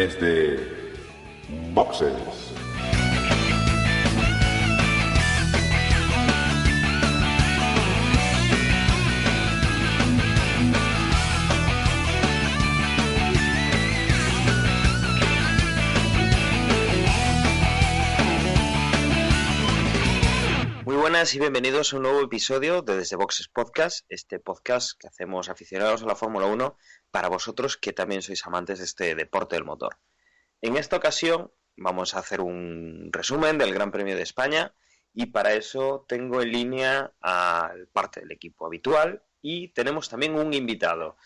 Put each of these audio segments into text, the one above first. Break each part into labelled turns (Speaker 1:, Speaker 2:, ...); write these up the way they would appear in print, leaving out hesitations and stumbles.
Speaker 1: ediciones de Boxes.
Speaker 2: Muy buenas y bienvenidos a un nuevo episodio de Desde Boxes Podcast, este podcast que hacemos aficionados a la Fórmula 1 para vosotros que también sois amantes de este deporte del motor. En esta ocasión vamos a hacer un resumen del Gran Premio de España y para eso tengo en línea a parte del equipo habitual y tenemos también un invitado.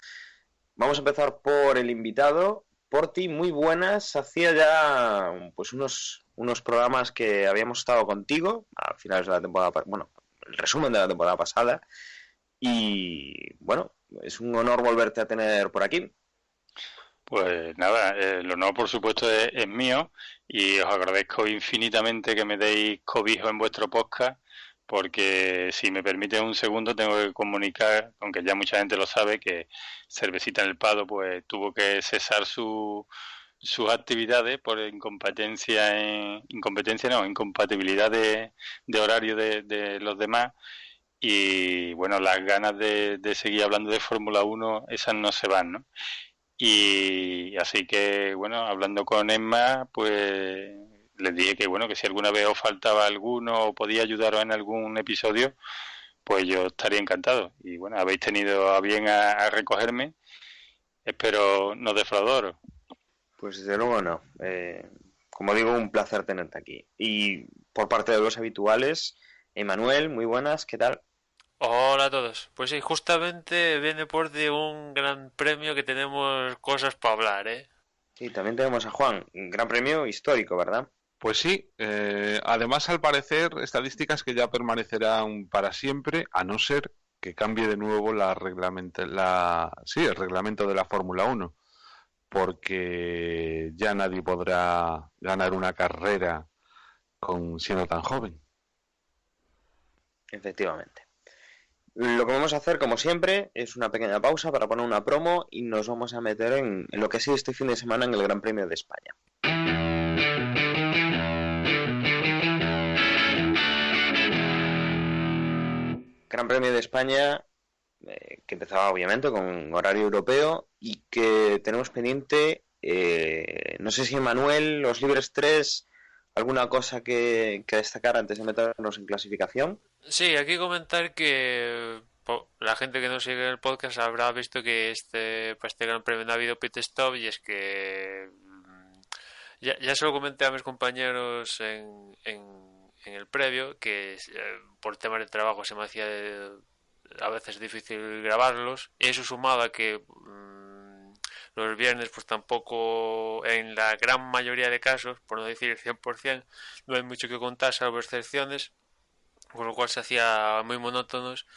Speaker 2: Vamos a empezar por el invitado. Porti, muy buenas. Hacía ya pues unos programas que habíamos estado contigo a finales de la temporada, bueno, el resumen de la temporada pasada. Y bueno, es un honor volverte a tener por aquí.
Speaker 3: Pues nada, el honor por supuesto es mío y os agradezco infinitamente que me deis cobijo en vuestro podcast, porque si me permite un segundo tengo que comunicar, aunque ya mucha gente lo sabe, que Cervecita en el Pado pues tuvo que cesar sus actividades por incompatibilidad de horario de los demás. Y bueno, las ganas de seguir hablando de Fórmula 1, esas no se van, ¿no? Y así que, bueno, hablando con Emma, pues les dije que, bueno, que si alguna vez os faltaba alguno o podía ayudaros en algún episodio, pues yo estaría encantado. Y bueno, habéis tenido a bien a recogerme. Espero no defraudaros.
Speaker 2: Pues desde luego no. Como digo, un placer tenerte aquí. Y por parte de los habituales, Emanuel, muy buenas, ¿qué tal?
Speaker 4: Hola a todos. Pues sí, justamente viene por de un gran premio que tenemos cosas para hablar, ¿eh?
Speaker 2: Sí, también tenemos a Juan, un gran premio histórico, ¿verdad?
Speaker 5: Pues sí, además al parecer estadísticas que ya permanecerán para siempre, a no ser que cambie de nuevo el reglamento de la Fórmula 1, porque ya nadie podrá ganar una carrera siendo tan joven.
Speaker 2: Efectivamente. Lo que vamos a hacer, como siempre, es una pequeña pausa para poner una promo y nos vamos a meter en lo que ha sido este fin de semana en el Gran Premio de España. Gran Premio de España, que empezaba obviamente con horario europeo y que tenemos pendiente, no sé si Manuel, los Libres 3, alguna cosa que destacar antes de meternos en clasificación.
Speaker 4: Sí, aquí comentar que la gente que nos sigue en el podcast habrá visto que para este gran premio no ha habido pit stop, y es que ya se lo comenté a mis compañeros en el previo, que por temas de trabajo se me hacía a veces difícil grabarlos, y eso sumado a que los viernes pues tampoco, en la gran mayoría de casos, por no decir el 100%, no hay mucho que contar salvo excepciones, con lo cual se hacía muy monótonos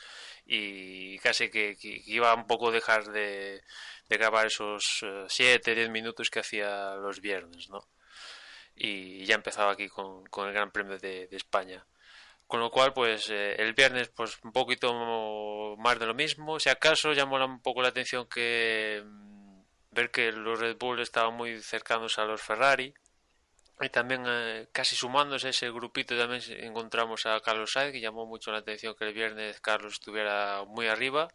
Speaker 4: y casi que iba un poco a dejar de grabar esos 7-10 minutos que hacía los viernes, ¿no? Y ya empezaba aquí con el Gran Premio de España. Con lo cual, pues el viernes, pues un poquito más de lo mismo. Si acaso llamó un poco la atención que ver que los Red Bull estaban muy cercanos a los Ferrari. Y también casi sumándose a ese grupito también encontramos a Carlos Sainz, que llamó mucho la atención que el viernes Carlos estuviera muy arriba.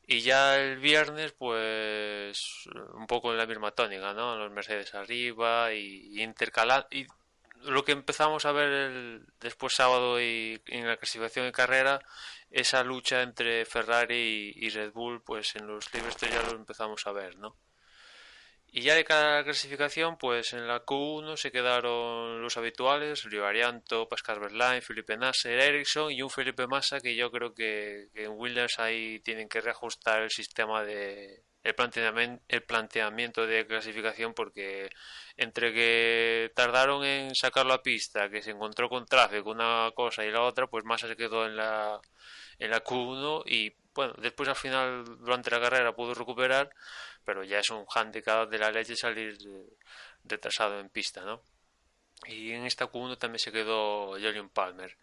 Speaker 4: Y ya el viernes pues un poco en la misma tónica, ¿no? Los Mercedes arriba y intercalando. Y lo que empezamos a ver después sábado y en la clasificación de carrera, esa lucha entre Ferrari y Red Bull, pues en los libres ya lo empezamos a ver, ¿no? Y ya de cara a la clasificación, pues en la Q1 se quedaron los habituales: Rio Arianto, Pascal Wehrlein, Felipe Nasser, Ericsson y un Felipe Massa, que yo creo que en Williams ahí tienen que reajustar el sistema el planteamiento de clasificación, porque entre que tardaron en sacarlo a pista, que se encontró con tráfico, una cosa y la otra, pues Massa se quedó en la Q1 y bueno, después al final durante la carrera pudo recuperar, pero ya es un handicap de la leche salir retrasado en pista, ¿no? Y en esta Q1 también se quedó Jolyon Palmer.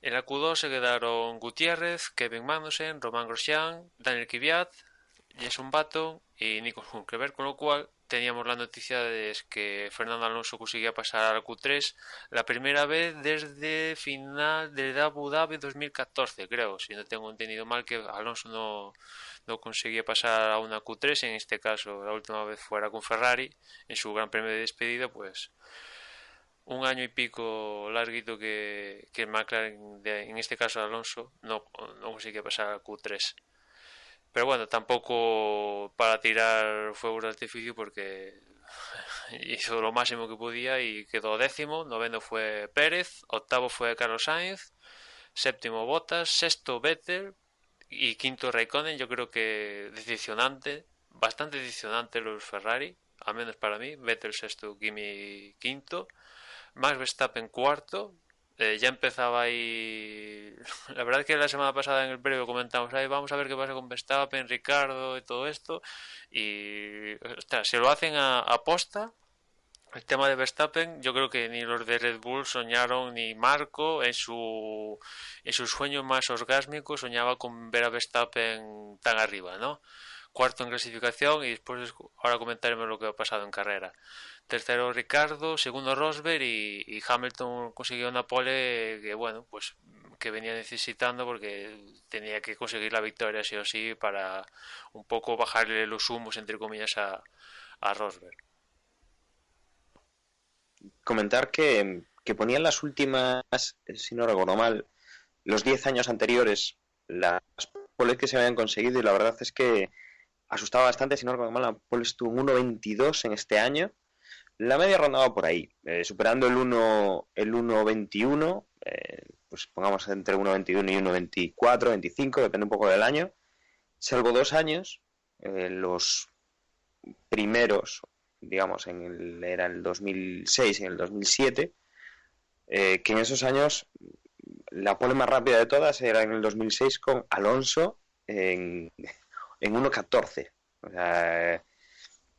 Speaker 4: En la Q2 se quedaron Gutiérrez, Kevin Magnussen, Romain Grosjean, Daniel Kvyat, Jason Button y Nico Hülkenberg, con lo cual teníamos la noticia de que Fernando Alonso conseguía pasar al Q3 la primera vez desde Abu Dhabi 2014, creo, si no tengo entendido mal, que Alonso no conseguía pasar a una Q3, en este caso la última vez fuera con Ferrari, en su gran premio de despedida, pues un año y pico larguito que el McLaren, en este caso Alonso, no conseguía pasar a Q3. Pero bueno, tampoco para tirar fuegos de artificio porque hizo lo máximo que podía y quedó décimo. Noveno fue Pérez, octavo fue Carlos Sainz, séptimo Bottas, sexto Vettel y quinto Raikkonen. Yo creo que decepcionante, bastante decepcionante los Ferrari, al menos para mí. Vettel sexto, Kimi quinto, Max Verstappen cuarto. Ya empezaba ahí. La verdad es que la semana pasada en el previo comentamos, ahí vamos a ver qué pasa con Verstappen, Ricardo y todo esto. Y ostras, si lo hacen a posta, el tema de Verstappen, yo creo que ni los de Red Bull soñaron, ni Marco en su sueño más orgásmico soñaba con ver a Verstappen tan arriba, ¿no? Cuarto en clasificación y después ahora comentaremos lo que ha pasado en carrera. Tercero Ricardo, segundo Rosberg y Hamilton consiguió una pole que bueno, pues que venía necesitando porque tenía que conseguir la victoria sí o sí para un poco bajarle los humos entre comillas a Rosberg.
Speaker 2: Comentar que ponían las últimas, si no recuerdo mal, los 10 años anteriores, las poles que se habían conseguido y la verdad es que asustaba bastante, si no recuerdo mal, la pole estuvo en 1.22 en este año. La media rondaba por ahí, superando el 1.21, pues pongamos entre 1.21 y 1.24, 25, depende un poco del año, salvo 2 años, los primeros, digamos, era el 2006 y en el 2007, que en esos años la pole más rápida de todas era en el 2006 con Alonso en 1.14. O sea,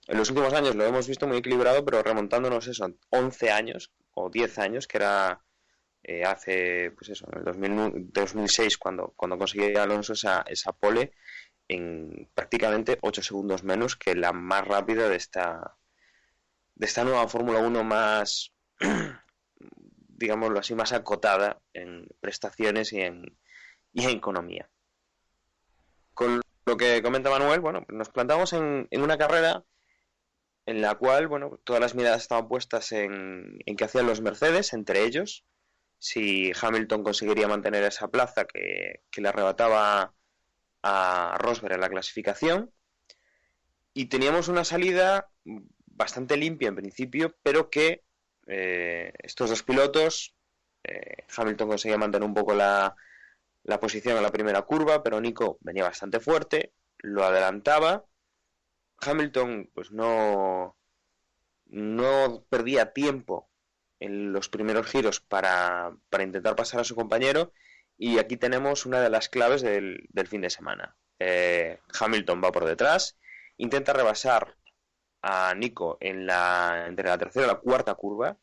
Speaker 2: en los últimos años lo hemos visto muy equilibrado, pero remontándonos eso, 11 años o 10 años, que era hace, pues eso, en el 2006 cuando conseguía Alonso esa pole en prácticamente 8 segundos menos que la más rápida de esta nueva Fórmula 1 más, digámoslo así, más acotada en prestaciones y en economía. Con lo que comenta Manuel, bueno, nos plantamos en una carrera en la cual, bueno, todas las miradas estaban puestas en qué hacían los Mercedes, entre ellos, si Hamilton conseguiría mantener esa plaza que le arrebataba a Rosberg en la clasificación, y teníamos una salida bastante limpia en principio, pero que estos dos pilotos, Hamilton conseguía mantener un poco la posición en la primera curva, pero Nico venía bastante fuerte, lo adelantaba. Hamilton pues no perdía tiempo en los primeros giros para intentar pasar a su compañero, y aquí tenemos una de las claves del fin de semana. Hamilton va por detrás, intenta rebasar a Nico entre la tercera y la cuarta curva,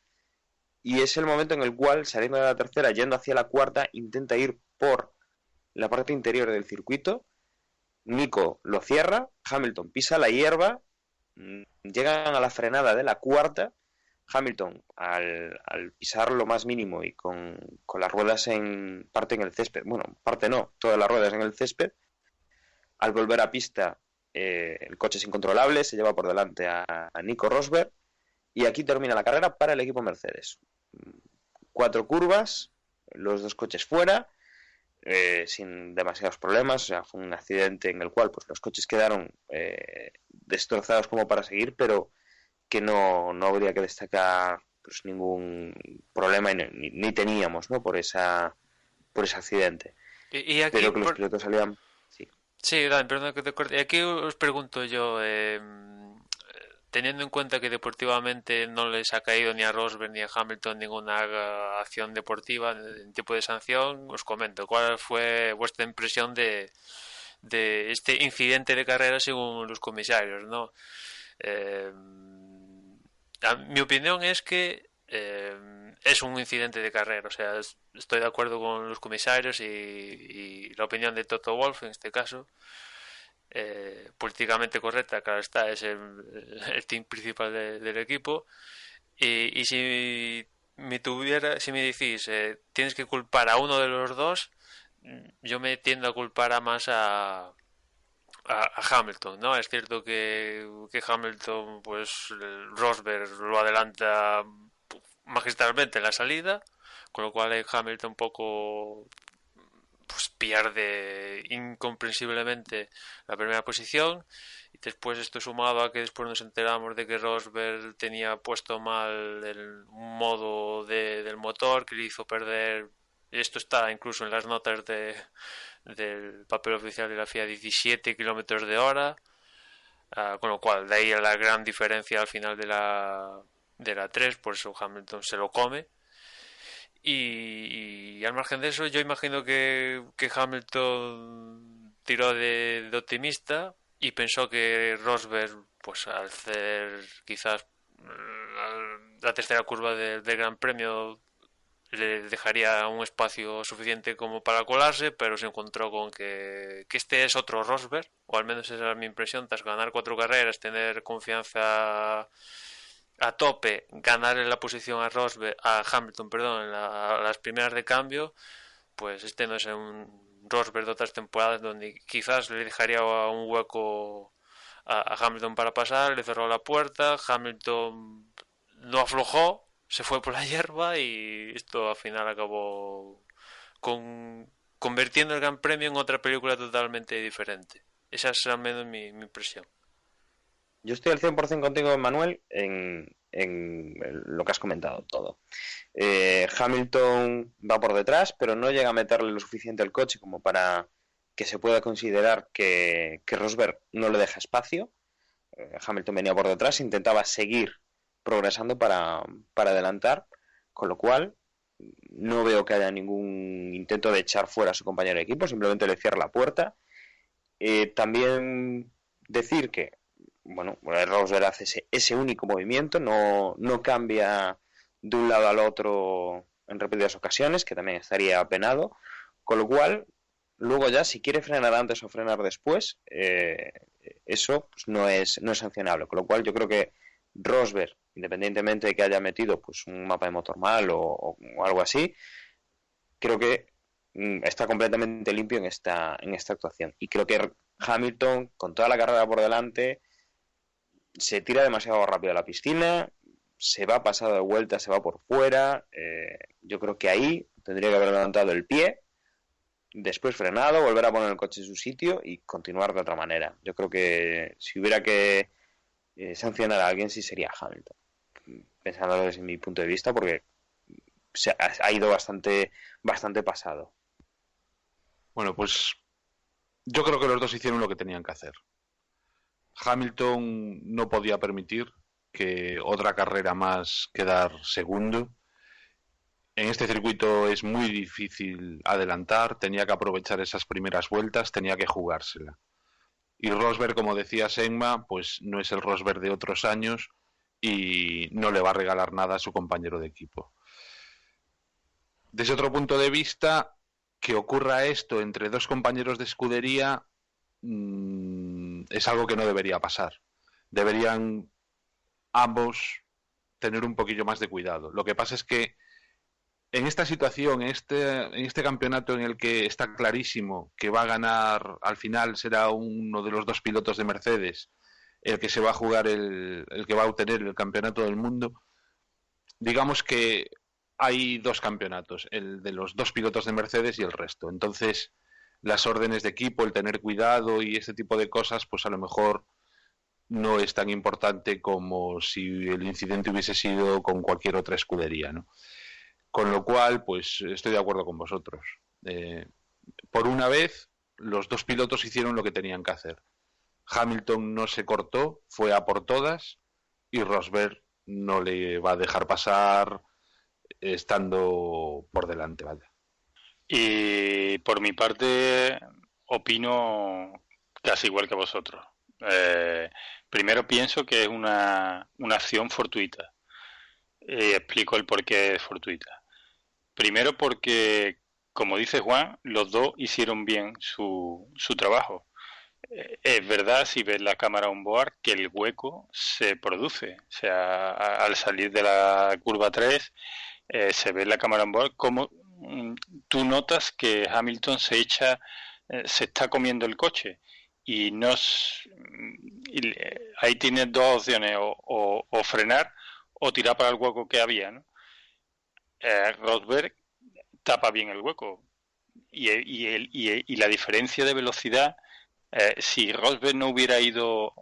Speaker 2: y es el momento en el cual, saliendo de la tercera, yendo hacia la cuarta, intenta ir por la parte interior del circuito. Nico lo cierra, Hamilton pisa la hierba, llegan a la frenada de la cuarta. Hamilton, al pisar lo más mínimo y con las ruedas en parte en el césped, bueno, parte no, todas las ruedas en el césped, al volver a pista, el coche es incontrolable, se lleva por delante a Nico Rosberg, y aquí termina la carrera para el equipo Mercedes. 4 curvas, los dos coches fuera, sin demasiados problemas. O sea, fue un accidente en el cual pues los coches quedaron destrozados como para seguir, pero que no habría que destacar pues ningún problema ni teníamos, ¿no? por ese accidente.
Speaker 4: Y aquí,
Speaker 2: pero que los pilotos salían...
Speaker 4: Sí, Dan, perdón que te corte. Aquí os pregunto yo, teniendo en cuenta que deportivamente no les ha caído ni a Rosberg ni a Hamilton ninguna acción deportiva en tipo de sanción, os comento, ¿cuál fue vuestra impresión de este incidente de carrera según los comisarios, ¿no? Mi opinión es que es un incidente de carrera, o sea, estoy de acuerdo con los comisarios y la opinión de Toto Wolff en este caso. políticamente correcta, claro está, es el team principal del equipo. Y si si me decís, tienes que culpar a uno de los dos, yo me tiendo a culpar a más a Hamilton, ¿no? Es cierto que Hamilton, pues Rosberg lo adelanta magistralmente en la salida, con lo cual Hamilton un poco pues pierde incomprensiblemente la primera posición. Y después esto sumado a que después nos enteramos de que Rosberg tenía puesto mal el modo del motor, que le hizo perder, esto está incluso en las notas del papel oficial de la FIA, 17 kilómetros de hora, con lo cual de ahí a la gran diferencia al final de la 3, por eso Hamilton se lo come. Y al margen de eso, yo imagino que Hamilton tiró de optimista y pensó que Rosberg, pues al hacer quizás la tercera curva del Gran Premio, le dejaría un espacio suficiente como para colarse, pero se encontró con que este es otro Rosberg, o al menos esa es mi impresión, tras ganar 4 carreras, tener confianza a tope, ganar en la posición a Hamilton, perdón, en las primeras de cambio, pues este no es un Rosberg de otras temporadas donde quizás le dejaría un hueco a Hamilton para pasar, le cerró la puerta, Hamilton no aflojó, se fue por la hierba y esto al final acabó convirtiendo el Gran Premio en otra película totalmente diferente. Esa es al menos mi impresión.
Speaker 2: Yo estoy al 100% contigo, Manuel, en lo que has comentado todo. Hamilton va por detrás, pero no llega a meterle lo suficiente al coche como para que se pueda considerar que Rosberg no le deja espacio. Hamilton venía por detrás, intentaba seguir progresando para adelantar, con lo cual no veo que haya ningún intento de echar fuera a su compañero de equipo, simplemente le cierra la puerta. También decir que bueno, Rosberg hace ese único movimiento, no cambia de un lado al otro en repetidas ocasiones, que también estaría penado, con lo cual, luego ya si quiere frenar antes o frenar después, eso pues, no es sancionable, con lo cual yo creo que Rosberg, independientemente de que haya metido pues un mapa de motor mal o algo así, creo que está completamente limpio en esta actuación, y creo que Hamilton, con toda la carrera por delante, se tira demasiado rápido a la piscina, se va pasado de vuelta, se va por fuera. Yo creo que ahí tendría que haber levantado el pie, después frenado, volver a poner el coche en su sitio y continuar de otra manera. Yo creo que si hubiera que sancionar a alguien, sí sería Hamilton, pensándolo desde mi punto de vista, porque se ha ido bastante pasado.
Speaker 5: Bueno, pues yo creo que los dos hicieron lo que tenían que hacer. Hamilton no podía permitir que otra carrera más quedar segundo. En este circuito es muy difícil adelantar, tenía que aprovechar esas primeras vueltas, tenía que jugársela. Y Rosberg, como decía Senma, pues no es el Rosberg de otros años y no le va a regalar nada a su compañero de equipo. Desde otro punto de vista, que ocurra esto entre dos compañeros de escudería es algo que no debería pasar. Deberían ambos tener un poquillo más de cuidado. Lo que pasa es que en esta situación, en este campeonato en el que está clarísimo que va a ganar, al final será uno de los dos pilotos de Mercedes el que se va a jugar, el que va a obtener el campeonato del mundo, digamos que hay dos campeonatos, el de los dos pilotos de Mercedes y el resto. Entonces, las órdenes de equipo, el tener cuidado y este tipo de cosas, pues a lo mejor no es tan importante como si el incidente hubiese sido con cualquier otra escudería, ¿no? Con lo cual, pues estoy de acuerdo con vosotros. Por una vez, los dos pilotos hicieron lo que tenían que hacer. Hamilton no se cortó, fue a por todas, y Rosberg no le va a dejar pasar estando por delante, vaya.
Speaker 3: Y por mi parte, opino casi igual que vosotros. Primero pienso que es una acción fortuita. Explico el por qué es fortuita. Primero porque, como dice Juan, los dos hicieron bien su trabajo. Es verdad, si ves la cámara on board, que el hueco se produce. O sea, al salir de la curva 3, se ve en la cámara on board como tú notas que Hamilton se está comiendo el coche. Y ahí tienes dos opciones, o frenar o tirar para el hueco que había, ¿no? Rosberg tapa bien el hueco. Y la diferencia de velocidad, si Rosberg no hubiera ido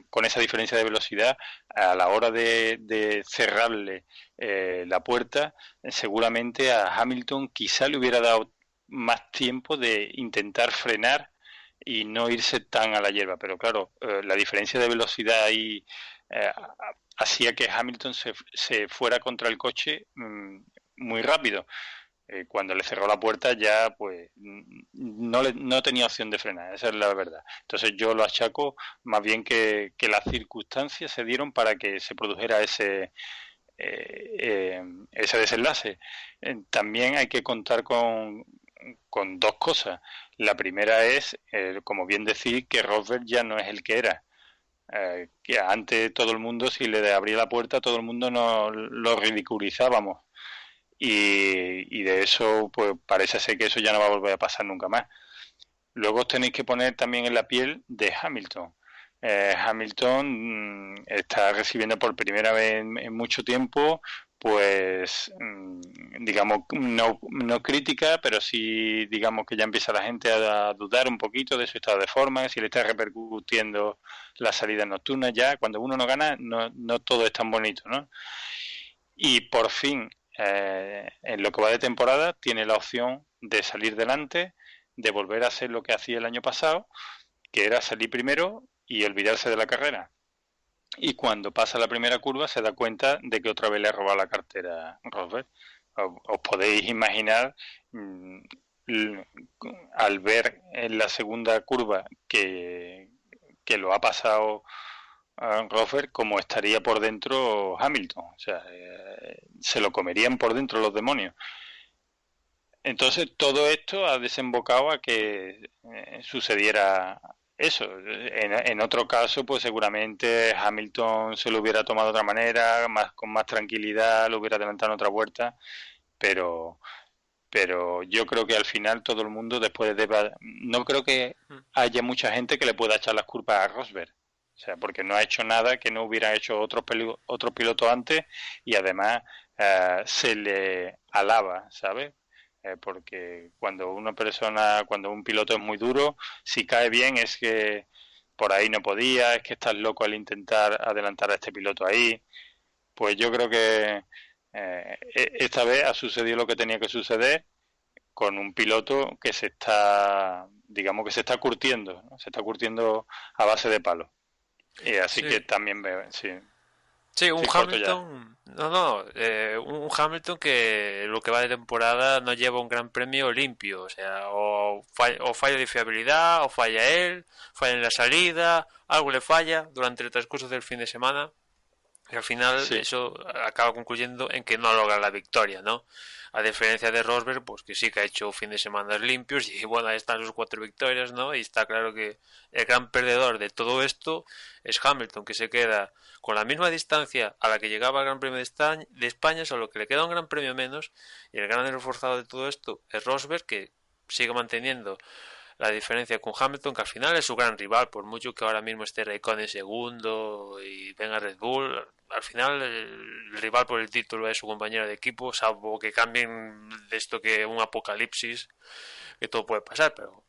Speaker 3: con esa diferencia de velocidad a la hora de cerrarle la puerta, seguramente a Hamilton quizá le hubiera dado más tiempo de intentar frenar y no irse tan a la hierba. Pero claro, la diferencia de velocidad ahí hacía que Hamilton se fuera contra el coche muy rápido. Cuando le cerró la puerta ya pues no tenía opción de frenar, esa es la verdad. Entonces yo lo achaco más bien que las circunstancias se dieron para que se produjera ese desenlace. También hay que contar con dos cosas. La primera es, como bien decir, que Rosberg ya no es el que era. Que antes todo el mundo, si le abría la puerta, todo el mundo nos lo ridiculizábamos. Y de eso, pues parece ser que eso ya no va a volver a pasar nunca más. Luego os tenéis que poner también en la piel de Hamilton. Hamilton está recibiendo por primera vez en mucho tiempo, pues, digamos, no crítica, pero sí, digamos que ya empieza la gente a dudar un poquito de su estado de forma, si le está repercutiendo las salidas nocturnas ya. Cuando uno no gana, no todo es tan bonito, ¿no? Y por fin, en lo que va de temporada, tiene la opción de salir delante, de volver a hacer lo que hacía el año pasado, que era salir primero y olvidarse de la carrera. Y cuando pasa la primera curva se da cuenta de que otra vez le ha robado la cartera a Rosberg. Os podéis imaginar, al ver en la segunda curva que lo ha pasado Rosberg, como estaría por dentro Hamilton. O sea, se lo comerían por dentro los demonios. Entonces todo esto ha desembocado a que sucediera eso. En otro caso, pues seguramente Hamilton se lo hubiera tomado de otra manera, con más tranquilidad, lo hubiera adelantado en otra vuelta, pero yo creo que al final todo el mundo no creo que haya mucha gente que le pueda echar las culpas a Rosberg. O sea, porque no ha hecho nada que no hubiera hecho otro piloto antes, y además se le alaba, ¿sabes? Porque cuando un piloto es muy duro, si cae bien es que por ahí no podía, es que estás loco al intentar adelantar a este piloto ahí. Pues yo creo que esta vez ha sucedido lo que tenía que suceder con un piloto que digamos que se está curtiendo, ¿no? Se está curtiendo a base de palos. Y así que también veo, sí.
Speaker 4: Sí, un Hamilton, un Hamilton que lo que va de temporada no lleva un gran premio limpio, o sea, o falla de fiabilidad, o falla él, falla en la salida, algo le falla durante el transcurso del fin de semana, y al final eso acaba concluyendo en que no logra la victoria, ¿no? A diferencia de Rosberg, pues que sí que ha hecho fin de semana limpios y bueno, ahí están sus 4 victorias, ¿no? Y está claro que el gran perdedor de todo esto es Hamilton, que se queda con la misma distancia a la que llegaba el Gran Premio de España, solo que le queda un gran premio menos, y el gran reforzado de todo esto es Rosberg, que sigue manteniendo la diferencia con Hamilton, que al final es su gran rival, por mucho que ahora mismo esté Raikkonen segundo y venga Red Bull, al final el rival por el título es su compañero de equipo, salvo que cambien de esto que un apocalipsis, que todo puede pasar, pero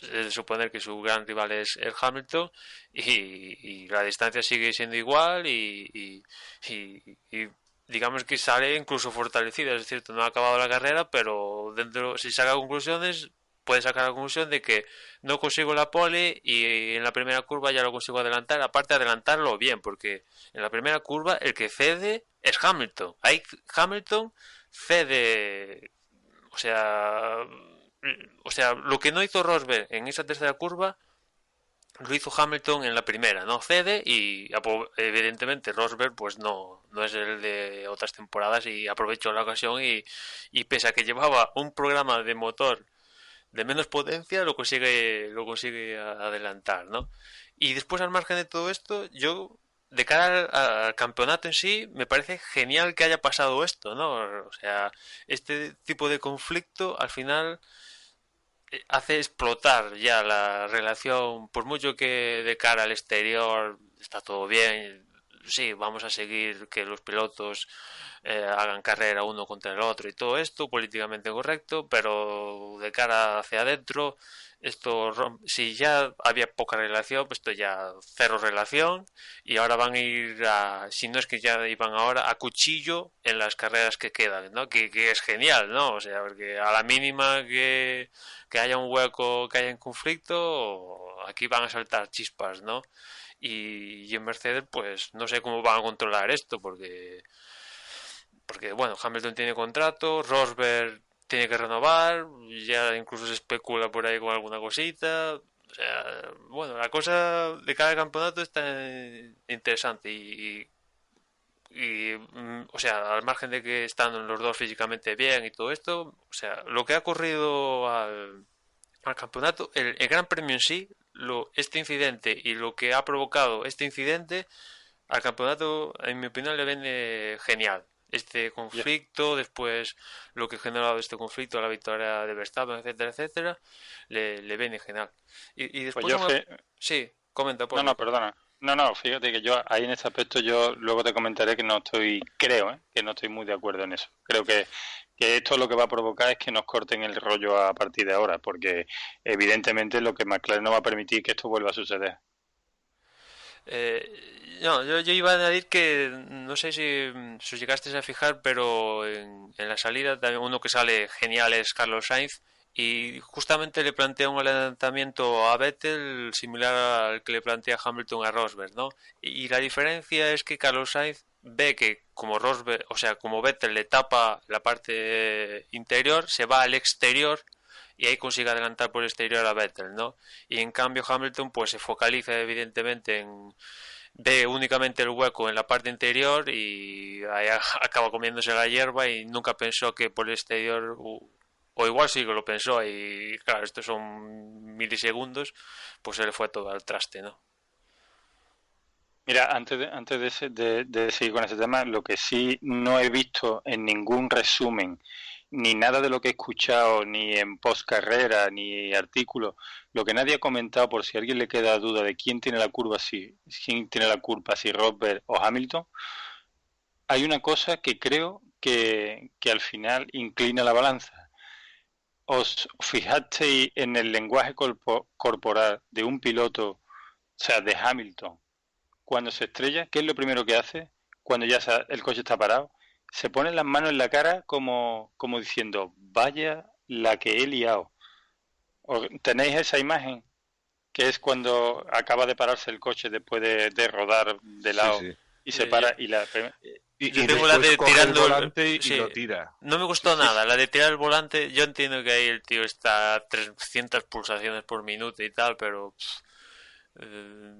Speaker 4: es de suponer que su gran rival es el Hamilton, y la distancia sigue siendo igual y digamos que sale incluso fortalecida, es cierto, no ha acabado la carrera, pero si saca conclusiones puede sacar la conclusión de que no consigo la pole y en la primera curva ya lo consigo adelantar, aparte de adelantarlo bien, porque en la primera curva el que cede es Hamilton. Ahí Hamilton cede, o sea, lo que no hizo Rosberg en esa tercera curva lo hizo Hamilton en la primera, ¿no? Cede y evidentemente Rosberg pues no es el de otras temporadas y aprovechó la ocasión y pese a que llevaba un programa de motor de menos potencia lo consigue adelantar, ¿no? Y después, al margen de todo esto, yo, de cara al campeonato en sí, me parece genial que haya pasado esto, ¿no? O sea, este tipo de conflicto al final hace explotar ya la relación, por mucho que de cara al exterior está todo bien, sí, vamos a seguir que los pilotos hagan carrera uno contra el otro y todo esto, políticamente correcto, pero de cara hacia adentro, si ya había poca relación, pues esto ya cero relación, y ahora van a ir si no es que ya iban ahora, a cuchillo en las carreras que quedan, ¿no? Que es genial, ¿no? O sea, porque a la mínima que haya un hueco, que haya un conflicto, aquí van a saltar chispas, ¿no? Y en Mercedes, pues no sé cómo van a controlar esto, porque bueno, Hamilton tiene contrato, Rosberg tiene que renovar, ya incluso se especula por ahí con alguna cosita. O sea, bueno, la cosa de cada campeonato está interesante o sea, al margen de que están los dos físicamente bien y todo esto, o sea, lo que ha ocurrido al campeonato, el Gran Premio en sí, este incidente y lo que ha provocado este incidente al campeonato, en mi opinión, le viene genial. Este conflicto, después lo que ha generado este conflicto, la victoria de Verstappen, etcétera, etcétera, le viene genial. Y
Speaker 3: Pues
Speaker 4: después, sí, comenta,
Speaker 3: no,
Speaker 4: Poli.
Speaker 3: perdona. No, fíjate que yo ahí en este aspecto yo luego te comentaré que no estoy, creo, que no estoy muy de acuerdo en eso. Creo que esto lo que va a provocar es que nos corten el rollo a partir de ahora, porque evidentemente lo que McLaren no va a permitir que esto vuelva a suceder.
Speaker 4: No, yo iba a añadir que no sé si os llegasteis a fijar, pero en la salida también uno que sale genial es Carlos Sainz y justamente le plantea un adelantamiento a Vettel similar al que le plantea Hamilton a Rosberg, ¿no? Y la diferencia es que Carlos Sainz ve que como Rosberg, o sea, como Vettel le tapa la parte interior, se va al exterior y ahí consigue adelantar por el exterior a Vettel, ¿no? Y en cambio Hamilton pues se focaliza evidentemente ve únicamente el hueco en la parte interior y ahí acaba comiéndose la hierba y nunca pensó que por el exterior o igual sí que lo pensó y claro, estos son milisegundos, pues se le fue todo al traste, ¿no?
Speaker 3: Mira, antes de seguir con ese tema, lo que sí no he visto en ningún resumen, ni nada de lo que he escuchado, ni en post carrera, ni artículos, lo que nadie ha comentado, por si a alguien le queda duda de quién tiene la curva, quién tiene la culpa, si Rosberg o Hamilton, hay una cosa que creo que al final inclina la balanza. ¿Os fijasteis en el lenguaje corporal de un piloto, o sea, de Hamilton? Cuando se estrella, ¿qué es lo primero que hace? Cuando ya el coche está parado, se pone las manos en la cara como diciendo, vaya la que he liado. ¿Tenéis esa imagen? Que es cuando acaba de pararse el coche después de rodar de
Speaker 5: Sí,
Speaker 3: lado
Speaker 5: sí.
Speaker 3: y se para y la...
Speaker 4: Yo
Speaker 5: Y
Speaker 4: tengo la
Speaker 5: después
Speaker 4: de
Speaker 5: coge
Speaker 4: tirando
Speaker 5: el volante y
Speaker 4: sí,
Speaker 5: lo tira.
Speaker 4: no me gustó
Speaker 3: Sí, sí,
Speaker 4: nada, la de tirar el volante, yo entiendo que ahí el tío está a 300 pulsaciones por minuto y tal, pero eh,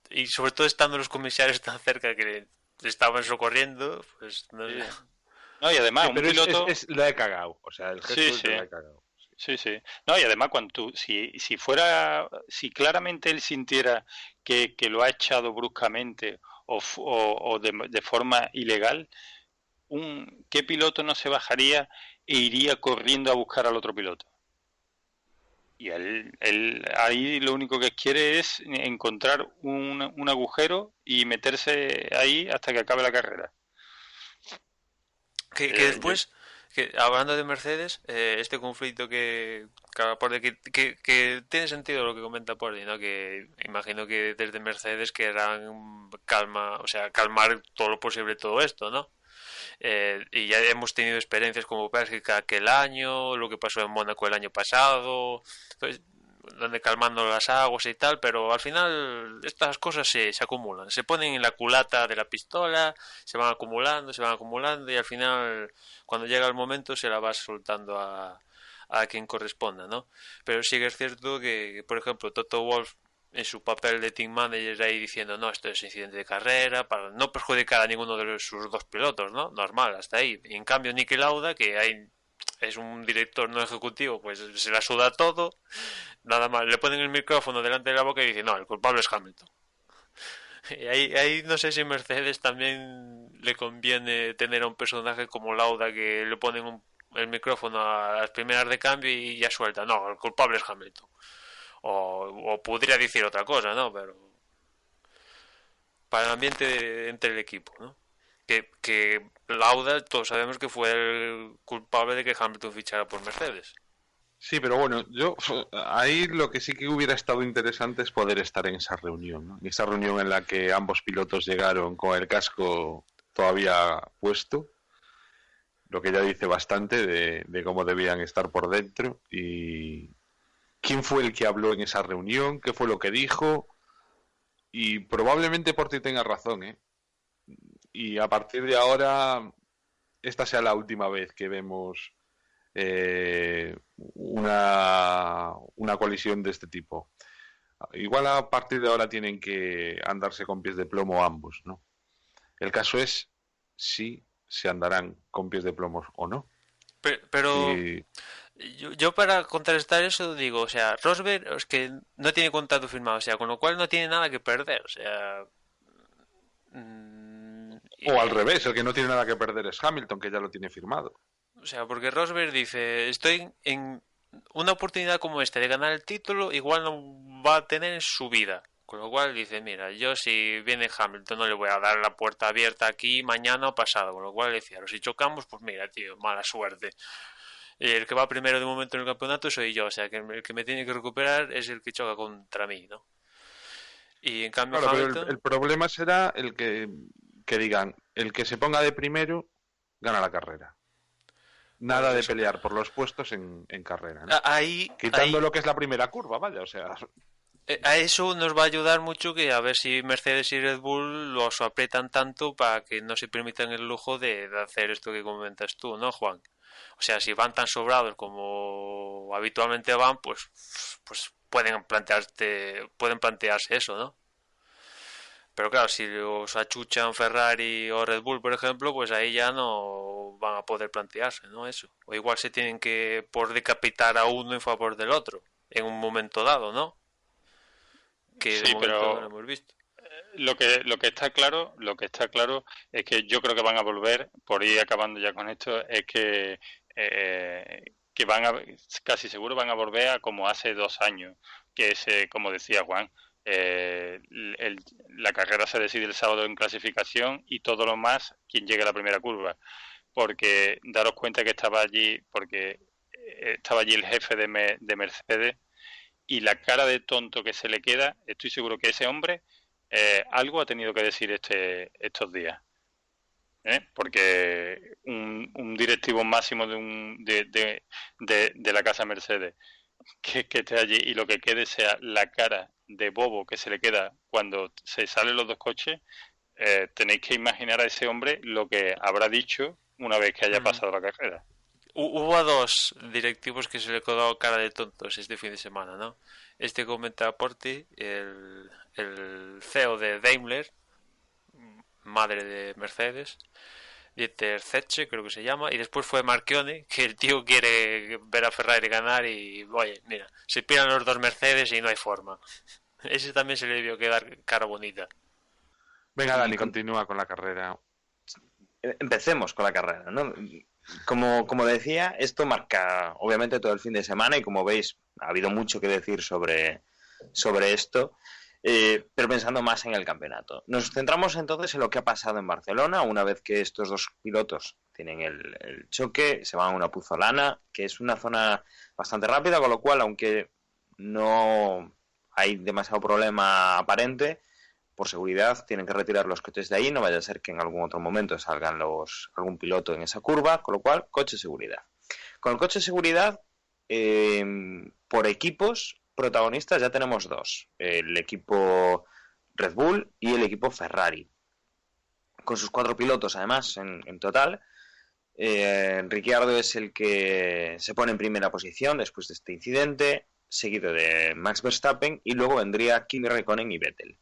Speaker 4: y sobre todo estando los comisarios tan cerca que le estaban socorriendo, pues no sé.
Speaker 3: sí. No, y además,
Speaker 5: Sí,
Speaker 3: un
Speaker 5: pero
Speaker 3: piloto...
Speaker 5: la he cagado. O sea, el
Speaker 3: Sí,
Speaker 5: gesto es
Speaker 3: sí.
Speaker 5: de la he cagado.
Speaker 3: Sí, sí. No, y además cuando si claramente él sintiera que lo ha echado bruscamente o de forma ilegal, ¿qué piloto no se bajaría e iría corriendo a buscar al otro piloto? Y él ahí lo único que quiere es encontrar un agujero y meterse ahí hasta que acabe la carrera.
Speaker 4: Que después, hablando de Mercedes, este conflicto que tiene sentido lo que comenta Porti, ¿no? Que imagino que desde Mercedes querrán o sea, calmar todo lo posible todo esto, ¿no? Y ya hemos tenido experiencias como Bélgica aquel año, lo que pasó en Mónaco el año pasado, pues, donde calmando las aguas y tal, pero al final estas cosas se acumulan, se ponen en la culata de la pistola, se van acumulando y al final cuando llega el momento se la vas soltando a quien corresponda, ¿no? Pero sí que es cierto que, por ejemplo, Toto Wolff en su papel de team manager ahí diciendo no, esto es incidente de carrera para no perjudicar a ninguno de sus dos pilotos, ¿no? Normal, hasta ahí. Y en cambio Niki Lauda, que hay es un director no ejecutivo, pues se la suda todo, nada más, le ponen el micrófono delante de la boca y dicen, no, el culpable es Hamilton. Y ahí no sé si Mercedes también le conviene tener a un personaje como Lauda, que le ponen el micrófono a las primeras de cambio y ya suelta, no, el culpable es Hamilton. O podría decir otra cosa, ¿no? Pero para el ambiente entre el equipo, ¿no? Que Lauda, todos sabemos que fue el culpable de que Hamilton fichara por Mercedes.
Speaker 5: Sí, pero bueno, yo ahí lo que sí que hubiera estado interesante es poder estar en esa reunión, ¿no? En esa reunión en la que ambos pilotos llegaron con el casco todavía puesto, lo que ya dice bastante de cómo debían estar por dentro y quién fue el que habló en esa reunión, qué fue lo que dijo, y probablemente Porti tenga razón, ¿eh? Y a partir de ahora, esta sea la última vez que vemos una colisión de este tipo. Igual a partir de ahora tienen que andarse con pies de plomo ambos, ¿no? El caso es si se andarán con pies de plomo o no.
Speaker 4: Pero
Speaker 5: Y
Speaker 4: yo para contrastar eso digo, o sea, Rosberg es que no tiene contrato firmado, o sea, con lo cual no tiene nada que perder, o sea...
Speaker 5: o al revés, el que no tiene nada que perder es Hamilton, que ya lo tiene firmado.
Speaker 4: O sea, porque Rosberg dice, estoy en una oportunidad como esta de ganar el título, igual no va a tener en su vida. Con lo cual dice, mira, yo si viene Hamilton no le voy a dar la puerta abierta aquí mañana o pasado. Con lo cual le decía, si chocamos, pues mira, tío, mala suerte. Y el que va primero de momento en el campeonato soy yo. O sea, que el que me tiene que recuperar es el que choca contra mí, ¿no? Y en cambio
Speaker 5: Claro,
Speaker 4: Hamilton...
Speaker 5: pero el problema será el que digan, el que se ponga de primero gana la carrera. Nada de pelear por los puestos en carrera, ¿no? Quitando lo que es la primera curva, vaya, o sea...
Speaker 4: A eso nos va a ayudar mucho que a ver si Mercedes y Red Bull los aprietan tanto para que no se permitan el lujo de hacer esto que comentas tú, ¿no, Juan? O sea, si van tan sobrados como habitualmente van, pues pueden plantearse eso, ¿no? Pero claro, si los achuchan Ferrari o Red Bull, por ejemplo, pues ahí ya no van a poder plantearse, ¿no? Eso. O igual se tienen que por decapitar a uno en favor del otro, en un momento dado, ¿no? Que de
Speaker 3: Sí,
Speaker 4: momento
Speaker 3: pero
Speaker 4: no lo hemos visto.
Speaker 3: lo que está claro es que yo creo que van a volver, por ir acabando ya con esto, es que casi seguro van a volver a como hace 2 años, que es, como decía Juan, la carrera se decide el sábado en clasificación y todo lo más quien llegue a la primera curva, porque daros cuenta que estaba allí el jefe de Mercedes y la cara de tonto que se le queda, estoy seguro que ese hombre algo ha tenido que decir estos días. Porque un directivo máximo de la casa Mercedes que esté allí y lo que quede sea la cara de bobo que se le queda cuando se salen los dos coches, tenéis que imaginar a ese hombre lo que habrá dicho una vez que haya pasado la carrera.
Speaker 4: Hubo a dos directivos que se le quedó cara de tontos este fin de semana, ¿no? Este comenta Porti, el CEO de Daimler, madre de Mercedes, Dieter Zetsche creo que se llama, y después fue Marchione, que el tío quiere ver a Ferrari ganar y, oye, mira, se pierden los dos Mercedes y no hay forma. Ese también se le debió quedar cara bonita.
Speaker 5: Venga, Dani, continúa con la carrera.
Speaker 2: Empecemos con la carrera, ¿no? Como decía, esto marca obviamente todo el fin de semana y como veis ha habido mucho que decir sobre esto, pero pensando más en el campeonato. Nos centramos entonces en lo que ha pasado en Barcelona una vez que estos dos pilotos tienen el choque, se van a una puzolana, que es una zona bastante rápida, con lo cual aunque no hay demasiado problema aparente, por seguridad tienen que retirar los coches de ahí, no vaya a ser que en algún otro momento salgan algún piloto en esa curva, con lo cual, coche de seguridad. Con el coche de seguridad, por equipos protagonistas ya tenemos dos, el equipo Red Bull y el equipo Ferrari, con sus 4 pilotos además en total. Ricciardo es el que se pone en primera posición después de este incidente, seguido de Max Verstappen, y luego vendría Kimi Räikkönen y Vettel.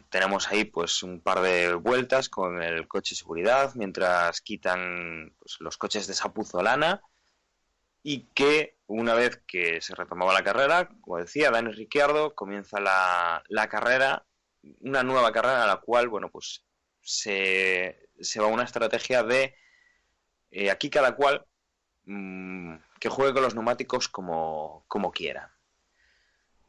Speaker 2: tenemos ahí pues un par de vueltas con el coche de seguridad mientras quitan pues, los coches de esa puzolana, y que una vez que se retomaba la carrera, como decía, Dani Ricciardo comienza la carrera, una nueva carrera en la cual, bueno, pues se va a una estrategia de aquí cada cual que juegue con los neumáticos como quiera.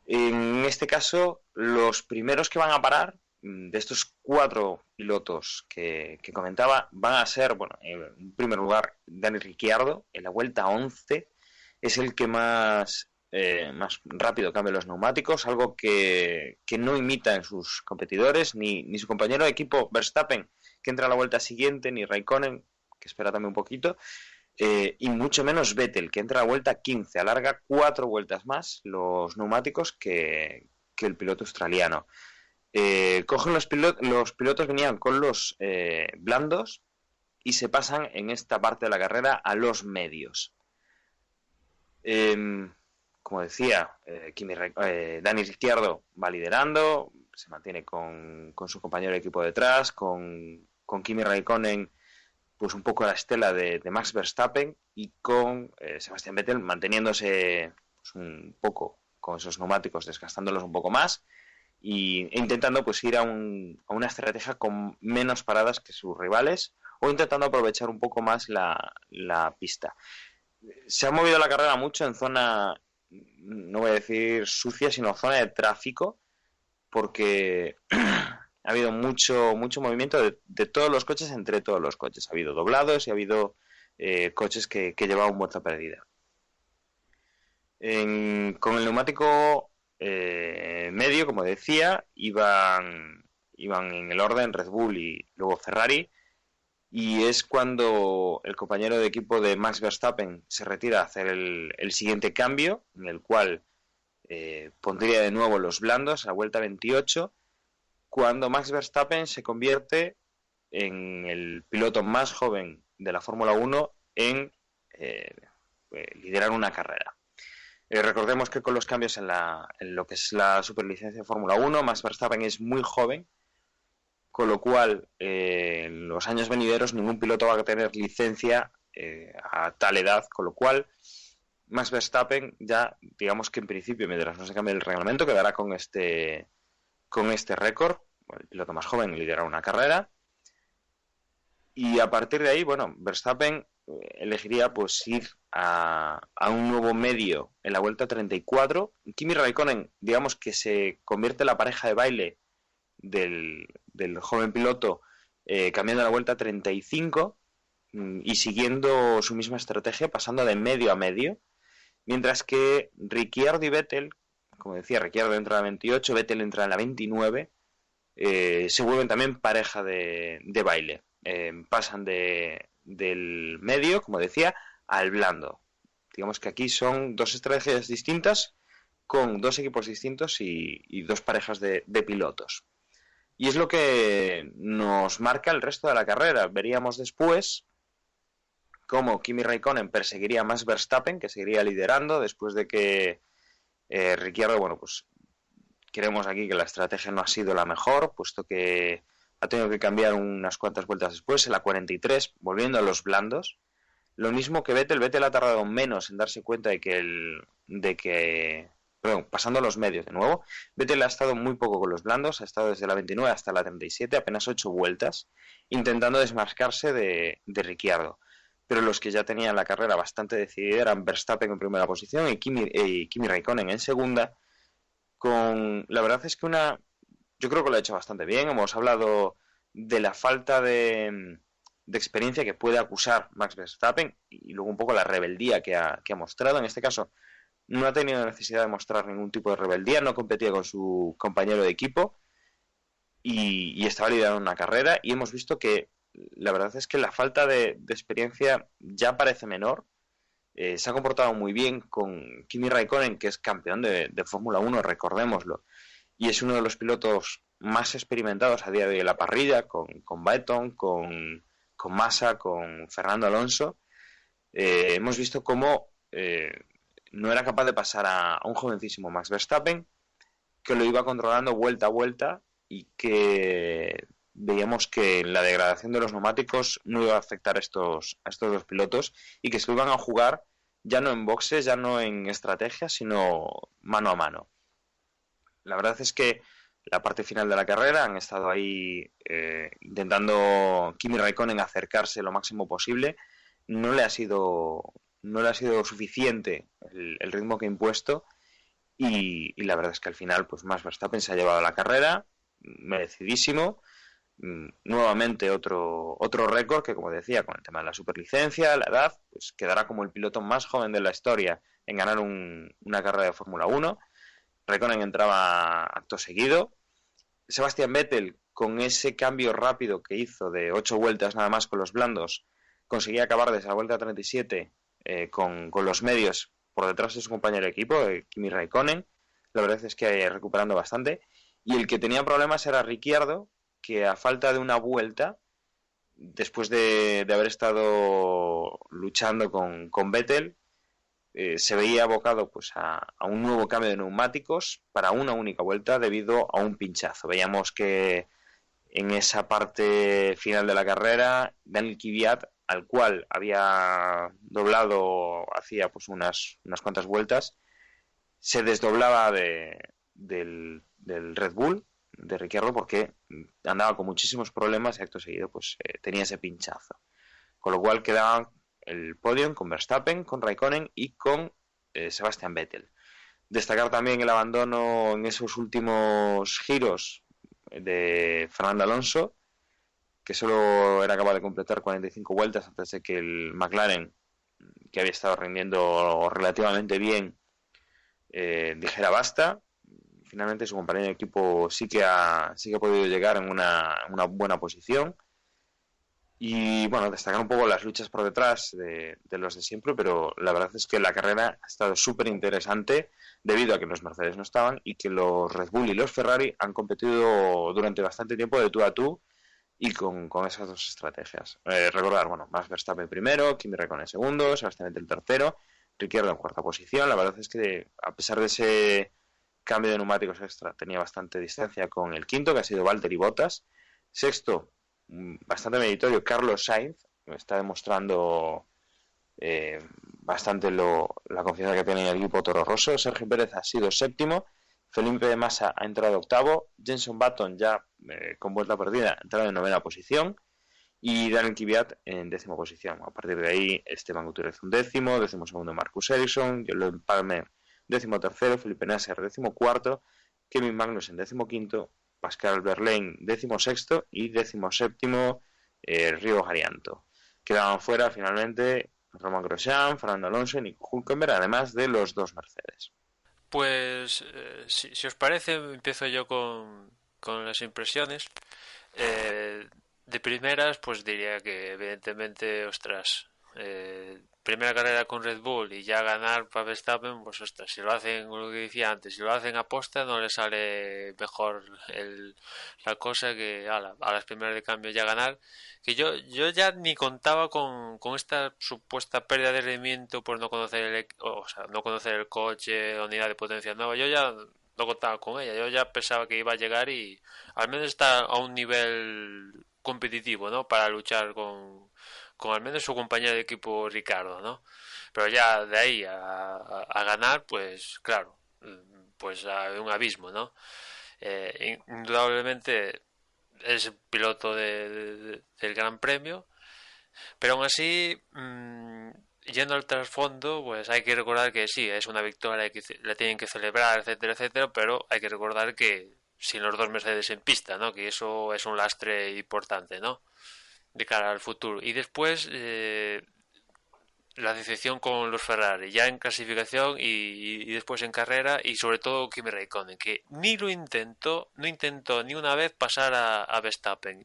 Speaker 2: En este caso, los primeros que van a parar de estos 4 pilotos que comentaba van a ser, bueno, en primer lugar, Dani Ricciardo, en la vuelta 11, es el que más rápido cambia los neumáticos, algo que no imita en sus competidores, ni su compañero de equipo Verstappen, que entra a la vuelta siguiente, ni Raikkonen, que espera también un poquito, y mucho menos Vettel, que entra a la vuelta 15, alarga 4 vueltas más los neumáticos que el piloto australiano. Cogen los pilotos venían con los blandos y se pasan en esta parte de la carrera a los medios. Como decía, Dani Ricciardo va liderando, se mantiene con su compañero de equipo detrás, con Kimi Raikkonen pues un poco a la estela de Max Verstappen, y con Sebastian Vettel manteniéndose pues, un poco con esos neumáticos, desgastándolos un poco más e intentando pues ir a una estrategia con menos paradas que sus rivales, o intentando aprovechar un poco más la pista. Se ha movido la carrera mucho en zona, no voy a decir sucia, sino zona de tráfico, porque ha habido mucho movimiento de todos los coches entre todos los coches. Ha habido doblados y ha habido coches que llevaban vuelta perdida. Con el neumático medio, como decía, iban en el orden Red Bull y luego Ferrari, y es cuando el compañero de equipo de Max Verstappen se retira a hacer el siguiente cambio, en el cual pondría de nuevo los blandos a la vuelta 28, cuando Max Verstappen se convierte en el piloto más joven de la Fórmula 1 en liderar una carrera. Recordemos que con los cambios en lo que es la superlicencia de Fórmula 1, Max Verstappen es muy joven, con lo cual en los años venideros ningún piloto va a tener licencia a tal edad, con lo cual Max Verstappen ya, digamos que en principio, mientras no se cambie el reglamento, quedará con este récord. El piloto más joven liderará una carrera, y a partir de ahí, bueno, Verstappen elegiría pues ir a un nuevo medio en la vuelta 34. Kimi Raikkonen, digamos que se convierte en la pareja de baile del joven piloto, cambiando la vuelta 35 y siguiendo su misma estrategia, pasando de medio a medio, mientras que Ricciardo y Vettel, como decía, Ricciardo entra a la 28, Vettel entra en la 29, se vuelven también pareja de baile. Pasan del medio, como decía, al blando. Digamos que aquí son 2 estrategias distintas, con 2 equipos distintos y 2 parejas de pilotos. Y es lo que nos marca el resto de la carrera. Veríamos después cómo Kimi Raikkonen perseguiría a Max Verstappen, que seguiría liderando después de que Ricciardo, bueno, pues creemos aquí que la estrategia no ha sido la mejor, puesto que ha tenido que cambiar unas cuantas vueltas después, en la 43, volviendo a los blandos. Lo mismo que Vettel ha tardado menos en darse cuenta pasando los medios de nuevo. Vettel ha estado muy poco con los blandos, ha estado desde la 29 hasta la 37, apenas 8 vueltas, intentando desmarcarse de Ricciardo. Pero los que ya tenían la carrera bastante decidida eran Verstappen en primera posición y Kimi Raikkonen en segunda. La verdad es que yo creo que lo ha hecho bastante bien. Hemos hablado de la falta de experiencia que puede acusar Max Verstappen, y luego un poco la rebeldía que ha mostrado. En este caso no ha tenido necesidad de mostrar ningún tipo de rebeldía, no competía con su compañero de equipo y estaba liderando una carrera, y hemos visto que la verdad es que la falta de experiencia ya parece menor. Se ha comportado muy bien con Kimi Raikkonen, que es campeón de Fórmula 1, recordémoslo, y es uno de los pilotos más experimentados a día de hoy en la parrilla, con Button, con Massa, con Fernando Alonso. Hemos visto cómo no era capaz de pasar a un jovencísimo Max Verstappen, que lo iba controlando vuelta a vuelta y que veíamos que la degradación de los neumáticos no iba a afectar a estos dos pilotos y que se lo iban a jugar ya no en boxes, ya no en estrategia, sino mano a mano. La verdad es que la parte final de la carrera han estado ahí intentando Kimi Raikkonen acercarse lo máximo posible. No le ha sido suficiente el ritmo que ha impuesto y la verdad es que al final pues Max Verstappen se ha llevado la carrera, merecidísimo. Nuevamente otro récord que, como decía, con el tema de la superlicencia, la edad, pues quedará como el piloto más joven de la historia en ganar una carrera de Fórmula 1. Raikkonen entraba acto seguido. Sebastian Vettel, con ese cambio rápido que hizo de 8 vueltas nada más con los blandos, conseguía acabar desde la vuelta 37 con los medios por detrás de su compañero de equipo, Kimi Raikkonen. La verdad es que recuperando bastante. Y el que tenía problemas era Ricciardo, que a falta de una vuelta, después de haber estado luchando con Vettel, se veía abocado pues a un nuevo cambio de neumáticos para una única vuelta debido a un pinchazo. Veíamos que en esa parte final de la carrera, Daniel Kvyat, al cual había doblado hacía pues unas cuantas vueltas, se desdoblaba del Red Bull de Ricciardo porque andaba con muchísimos problemas y acto seguido pues tenía ese pinchazo. Con lo cual quedaba el podium con Verstappen, con Raikkonen y con Sebastian Vettel. Destacar también el abandono en esos últimos giros de Fernando Alonso, que solo era capaz de completar 45 vueltas antes de que el McLaren, que había estado rindiendo relativamente bien, dijera basta. Finalmente su compañero de equipo sí que ha podido llegar en una buena posición. Y bueno, destacar un poco las luchas por detrás de los de siempre, pero la verdad es que la carrera ha estado súper interesante debido a que los Mercedes no estaban y que los Red Bull y los Ferrari han competido durante bastante tiempo de tú a tú y con esas dos estrategias. Recordar, bueno, Max Verstappen primero, Kimi Raikkonen segundo, Sebastian Vettel tercero, Ricciardo en cuarta posición. La verdad es que a pesar de ese cambio de neumáticos extra tenía bastante distancia con el quinto, que ha sido Valtteri Bottas. Sexto, bastante meritorio, Carlos Sainz, que está demostrando bastante la confianza que tiene en el equipo Toro Rosso. Sergio Pérez ha sido séptimo, Felipe Massa ha entrado octavo, Jenson Button ya con vuelta perdida ha entrado en novena posición y Daniel Kvyat en décima posición. A partir de ahí Esteban Gutiérrez undécimo, décimo segundo Marcus Ericsson, Jolyon Palmer décimo tercero, Felipe Nasser décimo cuarto, Kevin Magnussen décimo quinto, Pascal Verlaine décimo sexto y décimo séptimo Río Harianto. Quedaban fuera finalmente Romain Grosjean, Fernando Alonso y Nico Hülkenberg, además de los dos Mercedes.
Speaker 4: Pues si os parece, empiezo yo con las impresiones. De primeras, pues diría que evidentemente, ostras, primera carrera con Red Bull y ya ganar para Verstappen, pues ostras, si lo hacen, lo que decía antes, si lo hacen a posta no le sale mejor la cosa que a las primeras de cambio ya ganar. Que yo ya ni contaba con esta supuesta pérdida de rendimiento por no conocer no conocer el coche o unidad de potencia nueva. Yo ya no contaba con ella, yo ya pensaba que iba a llegar y al menos estar a un nivel competitivo, ¿no? Para luchar con al menos su compañero de equipo Ricardo, ¿no? Pero ya de ahí a ganar, pues claro, pues hay un abismo, ¿no? Indudablemente es piloto del Gran Premio, pero aún así, yendo al trasfondo, pues hay que recordar que sí, es una victoria que la tienen que celebrar, etcétera, etcétera, pero hay que recordar que sin los dos Mercedes en pista, ¿no? Que eso es un lastre importante, ¿no? De cara al futuro. Y después la decepción con los Ferrari, ya en clasificación y después en carrera, y sobre todo Kimi Raikkonen, que ni lo intentó, no intentó ni una vez pasar a Verstappen,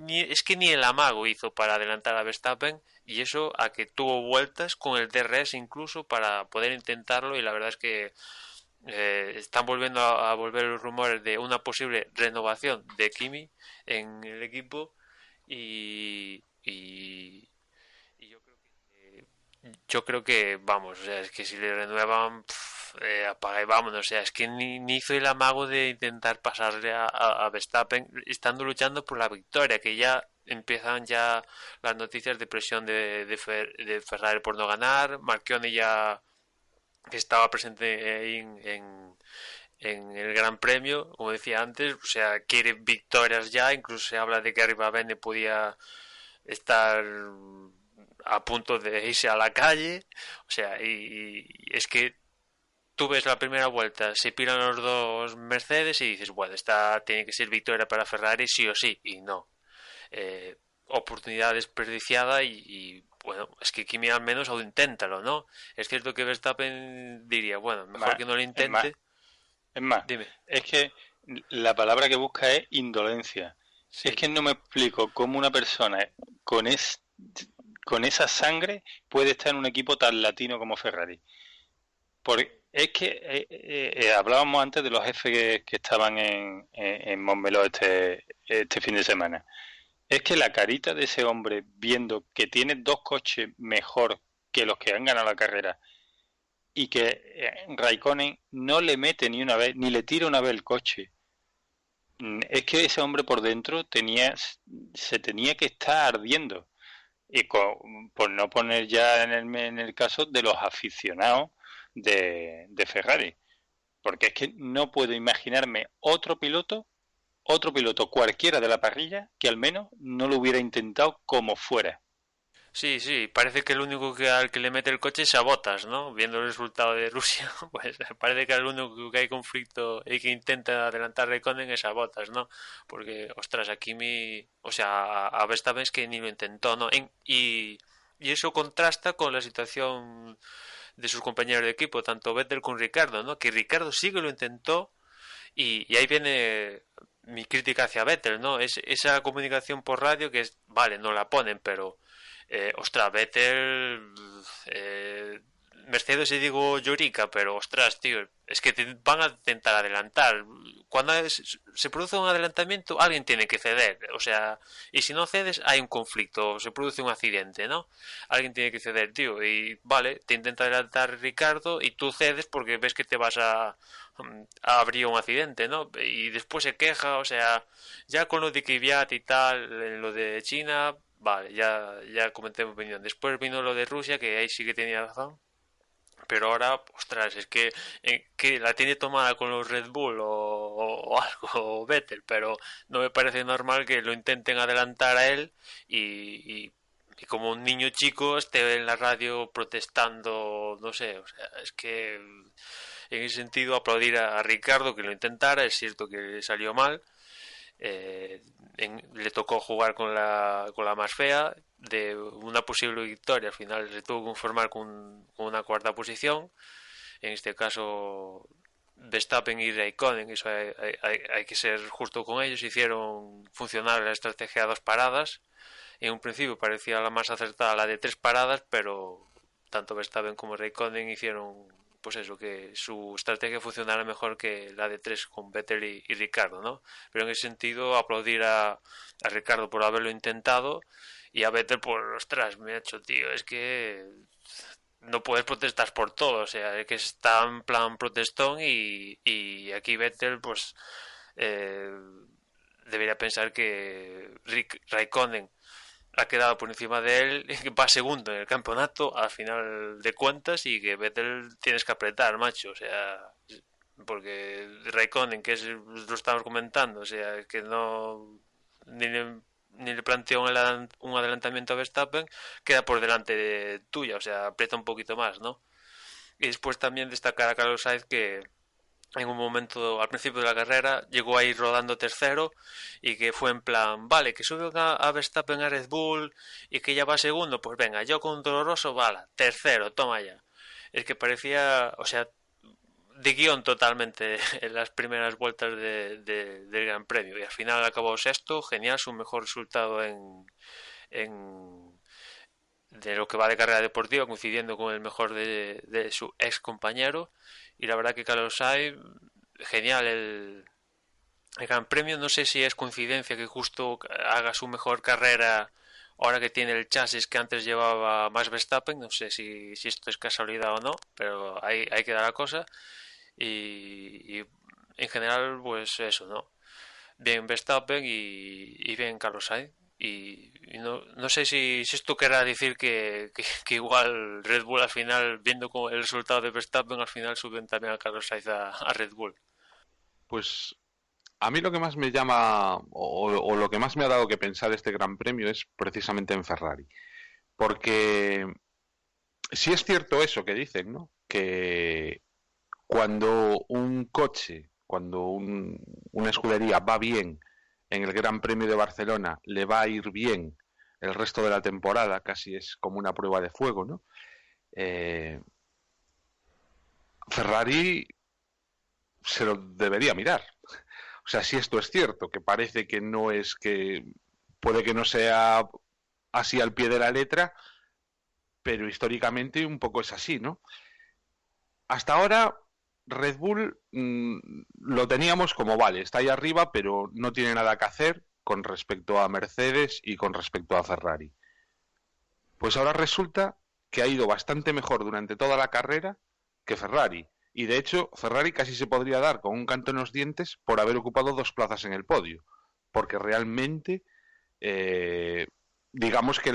Speaker 4: es que ni el amago hizo para adelantar a Verstappen, y eso a que tuvo vueltas con el DRS incluso para poder intentarlo, y la verdad es que están volviendo a volver los rumores de una posible renovación de Kimi en el equipo y yo creo que vamos, o sea, es que si le renuevan apaga y vámonos. O sea, es que ni hizo el amago de intentar pasarle a Verstappen estando luchando por la victoria, que ya empiezan ya las noticias de presión de Ferrari por no ganar. Marchionni ya que estaba presente ahí en el Gran Premio, como decía antes, o sea, quiere victorias ya, incluso se habla de que Arribavene podía estar a punto de irse a la calle, o sea, y es que tú ves la primera vuelta, se piran los dos Mercedes y dices, bueno, esta tiene que ser victoria para Ferrari sí o sí, y no. Oportunidad desperdiciada bueno, es que Kimi al menos aún inténtalo, ¿no? Es cierto que Verstappen diría, bueno, mejor que no lo intente.
Speaker 3: Es más,
Speaker 4: Dime.
Speaker 3: es que la palabra que busca es indolencia.
Speaker 4: Sí.
Speaker 3: Es que no me explico cómo una persona con esa sangre puede estar en un equipo tan latino como Ferrari. Porque es que hablábamos antes de los jefes que estaban en Montmeló este fin de semana. Es que la carita de ese hombre viendo que tiene 2 coches mejor que los que han ganado la carrera y que Raikkonen no le mete ni una vez, ni le tira una vez el coche. Es que ese hombre por dentro se tenía que estar ardiendo. Y por no poner ya en el caso de los aficionados de Ferrari. Porque es que no puedo imaginarme otro piloto cualquiera de la parrilla que al menos no lo hubiera intentado como fuera.
Speaker 4: Sí, parece que el único al que le mete el coche es a Bottas, ¿no? Viendo el resultado de Rusia, pues parece que el único que hay conflicto y que intenta adelantar Raikkonen es a Bottas, ¿no? Porque, ostras, a Kimi, o sea, a Verstappen es que ni lo intentó, ¿no? Y eso contrasta con la situación de sus compañeros de equipo, tanto Vettel como Ricardo, ¿no? Que Ricardo sí que lo intentó y ahí viene mi crítica hacia Vettel, ¿no? Es esa comunicación por radio que es, vale, no la ponen, pero ostras, Vettel, Mercedes y digo Llorica, pero ostras, tío, es que te van a intentar adelantar. Cuando se produce un adelantamiento, alguien tiene que ceder, o sea, y si no cedes, hay un conflicto, se produce un accidente, ¿no? Alguien tiene que ceder, tío, y vale, te intenta adelantar Ricardo y tú cedes porque ves que te vas a abrir un accidente, ¿no? Y después se queja, o sea, ya con lo de Kvyat y tal, en lo de China, vale, ya comenté mi opinión. Después vino lo de Rusia, que ahí sí que tenía razón. Pero ahora, ostras, es que la tiene tomada con los Red Bull o algo, o Vettel, pero no me parece normal que lo intenten adelantar a él y como un niño chico esté en la radio protestando, no sé, o sea, es que en ese sentido aplaudir a Ricardo que lo intentara, es cierto que salió mal, le tocó jugar con la más fea de una posible victoria, al final se tuvo que conformar con una cuarta posición, en este caso Verstappen y Raikkonen, eso hay que ser justo con ellos, hicieron funcionar la estrategia de 2 paradas, en un principio parecía la más acertada la de 3 paradas, pero tanto Verstappen como Raikkonen hicieron pues eso, que su estrategia funcionara mejor que la de 3 con Vettel y Ricardo, ¿no? Pero en ese sentido aplaudir a Ricardo por haberlo intentado y a Vettel por, ostras, me ha hecho, tío, es que no puedes protestar por todo, o sea, es que está en plan protestón y aquí Vettel pues eh, debería pensar que Raikkonen ha quedado por encima de él, va segundo en el campeonato al final de cuentas y que Vettel tienes que apretar, macho, o sea, porque Raikkonen, que lo estamos comentando, o sea, que no ni le planteó un adelantamiento a Verstappen, queda por delante de tuya, o sea, aprieta un poquito más, ¿no? Y después también destacar a Carlos Sainz que en un momento al principio de la carrera llegó ahí rodando tercero y que fue en plan, vale, que sube a Verstappen a Red Bull y que ya va segundo, pues venga, yo con un doloroso, vale, tercero, toma ya. Es que parecía, o sea, de guión totalmente en las primeras vueltas del Gran Premio y al final acabó sexto, genial, su mejor resultado en de lo que va de carrera deportiva, coincidiendo con el mejor de su ex compañero. Y la verdad que Carlos Sainz, genial el Gran Premio. No sé si es coincidencia que justo haga su mejor carrera ahora que tiene el chasis que antes llevaba Max Verstappen, no sé si esto es casualidad o no, pero ahí queda la cosa. Y en general, pues eso, ¿no? Bien Verstappen y bien Carlos Sainz. Y no sé si esto querrá decir que igual Red Bull al final, viendo como el resultado de Verstappen, al final suben también a Carlos Sainz a Red Bull.
Speaker 5: Pues a mí lo que más me llama o lo que más me ha dado que pensar este Gran Premio es precisamente en Ferrari. Porque sí es cierto eso que dicen, ¿no? Que cuando un coche, una escudería va bien en el Gran Premio de Barcelona, le va a ir bien el resto de la temporada, casi es como una prueba de fuego, ¿no? Eh, Ferrari se lo debería mirar. O sea, si esto es cierto, que parece que no es que puede que no sea así al pie de la letra, pero históricamente un poco es así, ¿no? Hasta ahora Red Bull lo teníamos como vale, está ahí arriba, pero no tiene nada que hacer con respecto a Mercedes y con respecto a Ferrari. Pues ahora resulta que ha ido bastante mejor durante toda la carrera que Ferrari. Y de hecho, Ferrari casi se podría dar con un canto en los dientes por haber ocupado 2 plazas en el podio. Porque realmente, eh, digamos que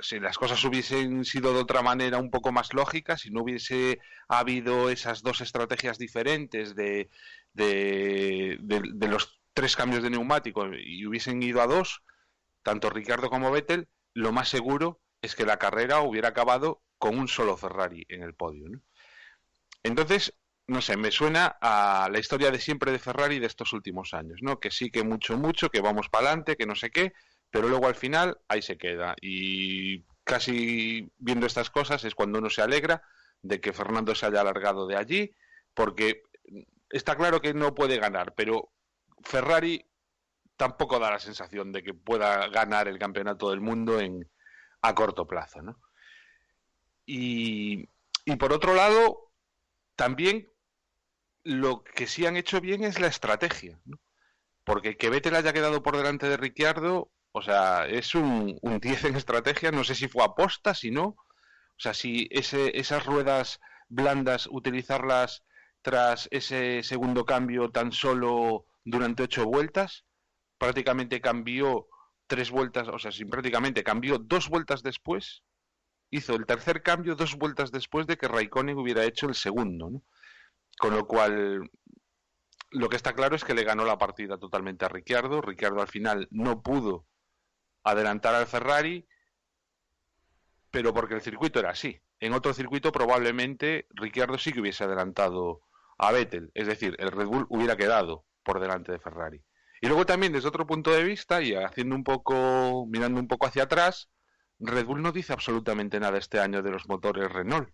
Speaker 5: si las cosas hubiesen sido de otra manera un poco más lógicas, si no hubiese habido esas dos estrategias diferentes de los 3 cambios de neumático y hubiesen ido a 2, tanto Ricardo como Vettel, lo más seguro es que la carrera hubiera acabado con un solo Ferrari en el podio, ¿no? Entonces, no sé, me suena a la historia de siempre de Ferrari de estos últimos años, ¿no? Que sí, que mucho, que vamos para adelante, que no sé qué, pero luego al final ahí se queda. Y casi viendo estas cosas es cuando uno se alegra de que Fernando se haya alargado de allí, porque está claro que no puede ganar, pero Ferrari tampoco da la sensación de que pueda ganar el campeonato del mundo a corto plazo, ¿no? Y por otro lado, también lo que sí han hecho bien es la estrategia, ¿no? Porque que Vettel haya quedado por delante de Ricciardo, o sea, es un 10 en estrategia, no sé si fue aposta, si no, o sea, si esas ruedas blandas, utilizarlas tras ese segundo cambio tan solo durante 8 vueltas, prácticamente cambió 3 vueltas, o sea, sin prácticamente cambió 2 vueltas después, hizo el tercer cambio 2 vueltas después de que Raikkonen hubiera hecho el segundo, ¿no? Con lo cual, lo que está claro es que le ganó la partida totalmente a Ricciardo. Ricciardo al final no pudo adelantar al Ferrari, pero porque el circuito era así. En otro circuito probablemente Ricciardo sí que hubiese adelantado a Vettel, es decir, el Red Bull hubiera quedado por delante de Ferrari. Y luego también desde otro punto de vista y mirando un poco hacia atrás, Red Bull no dice absolutamente nada este año de los motores Renault.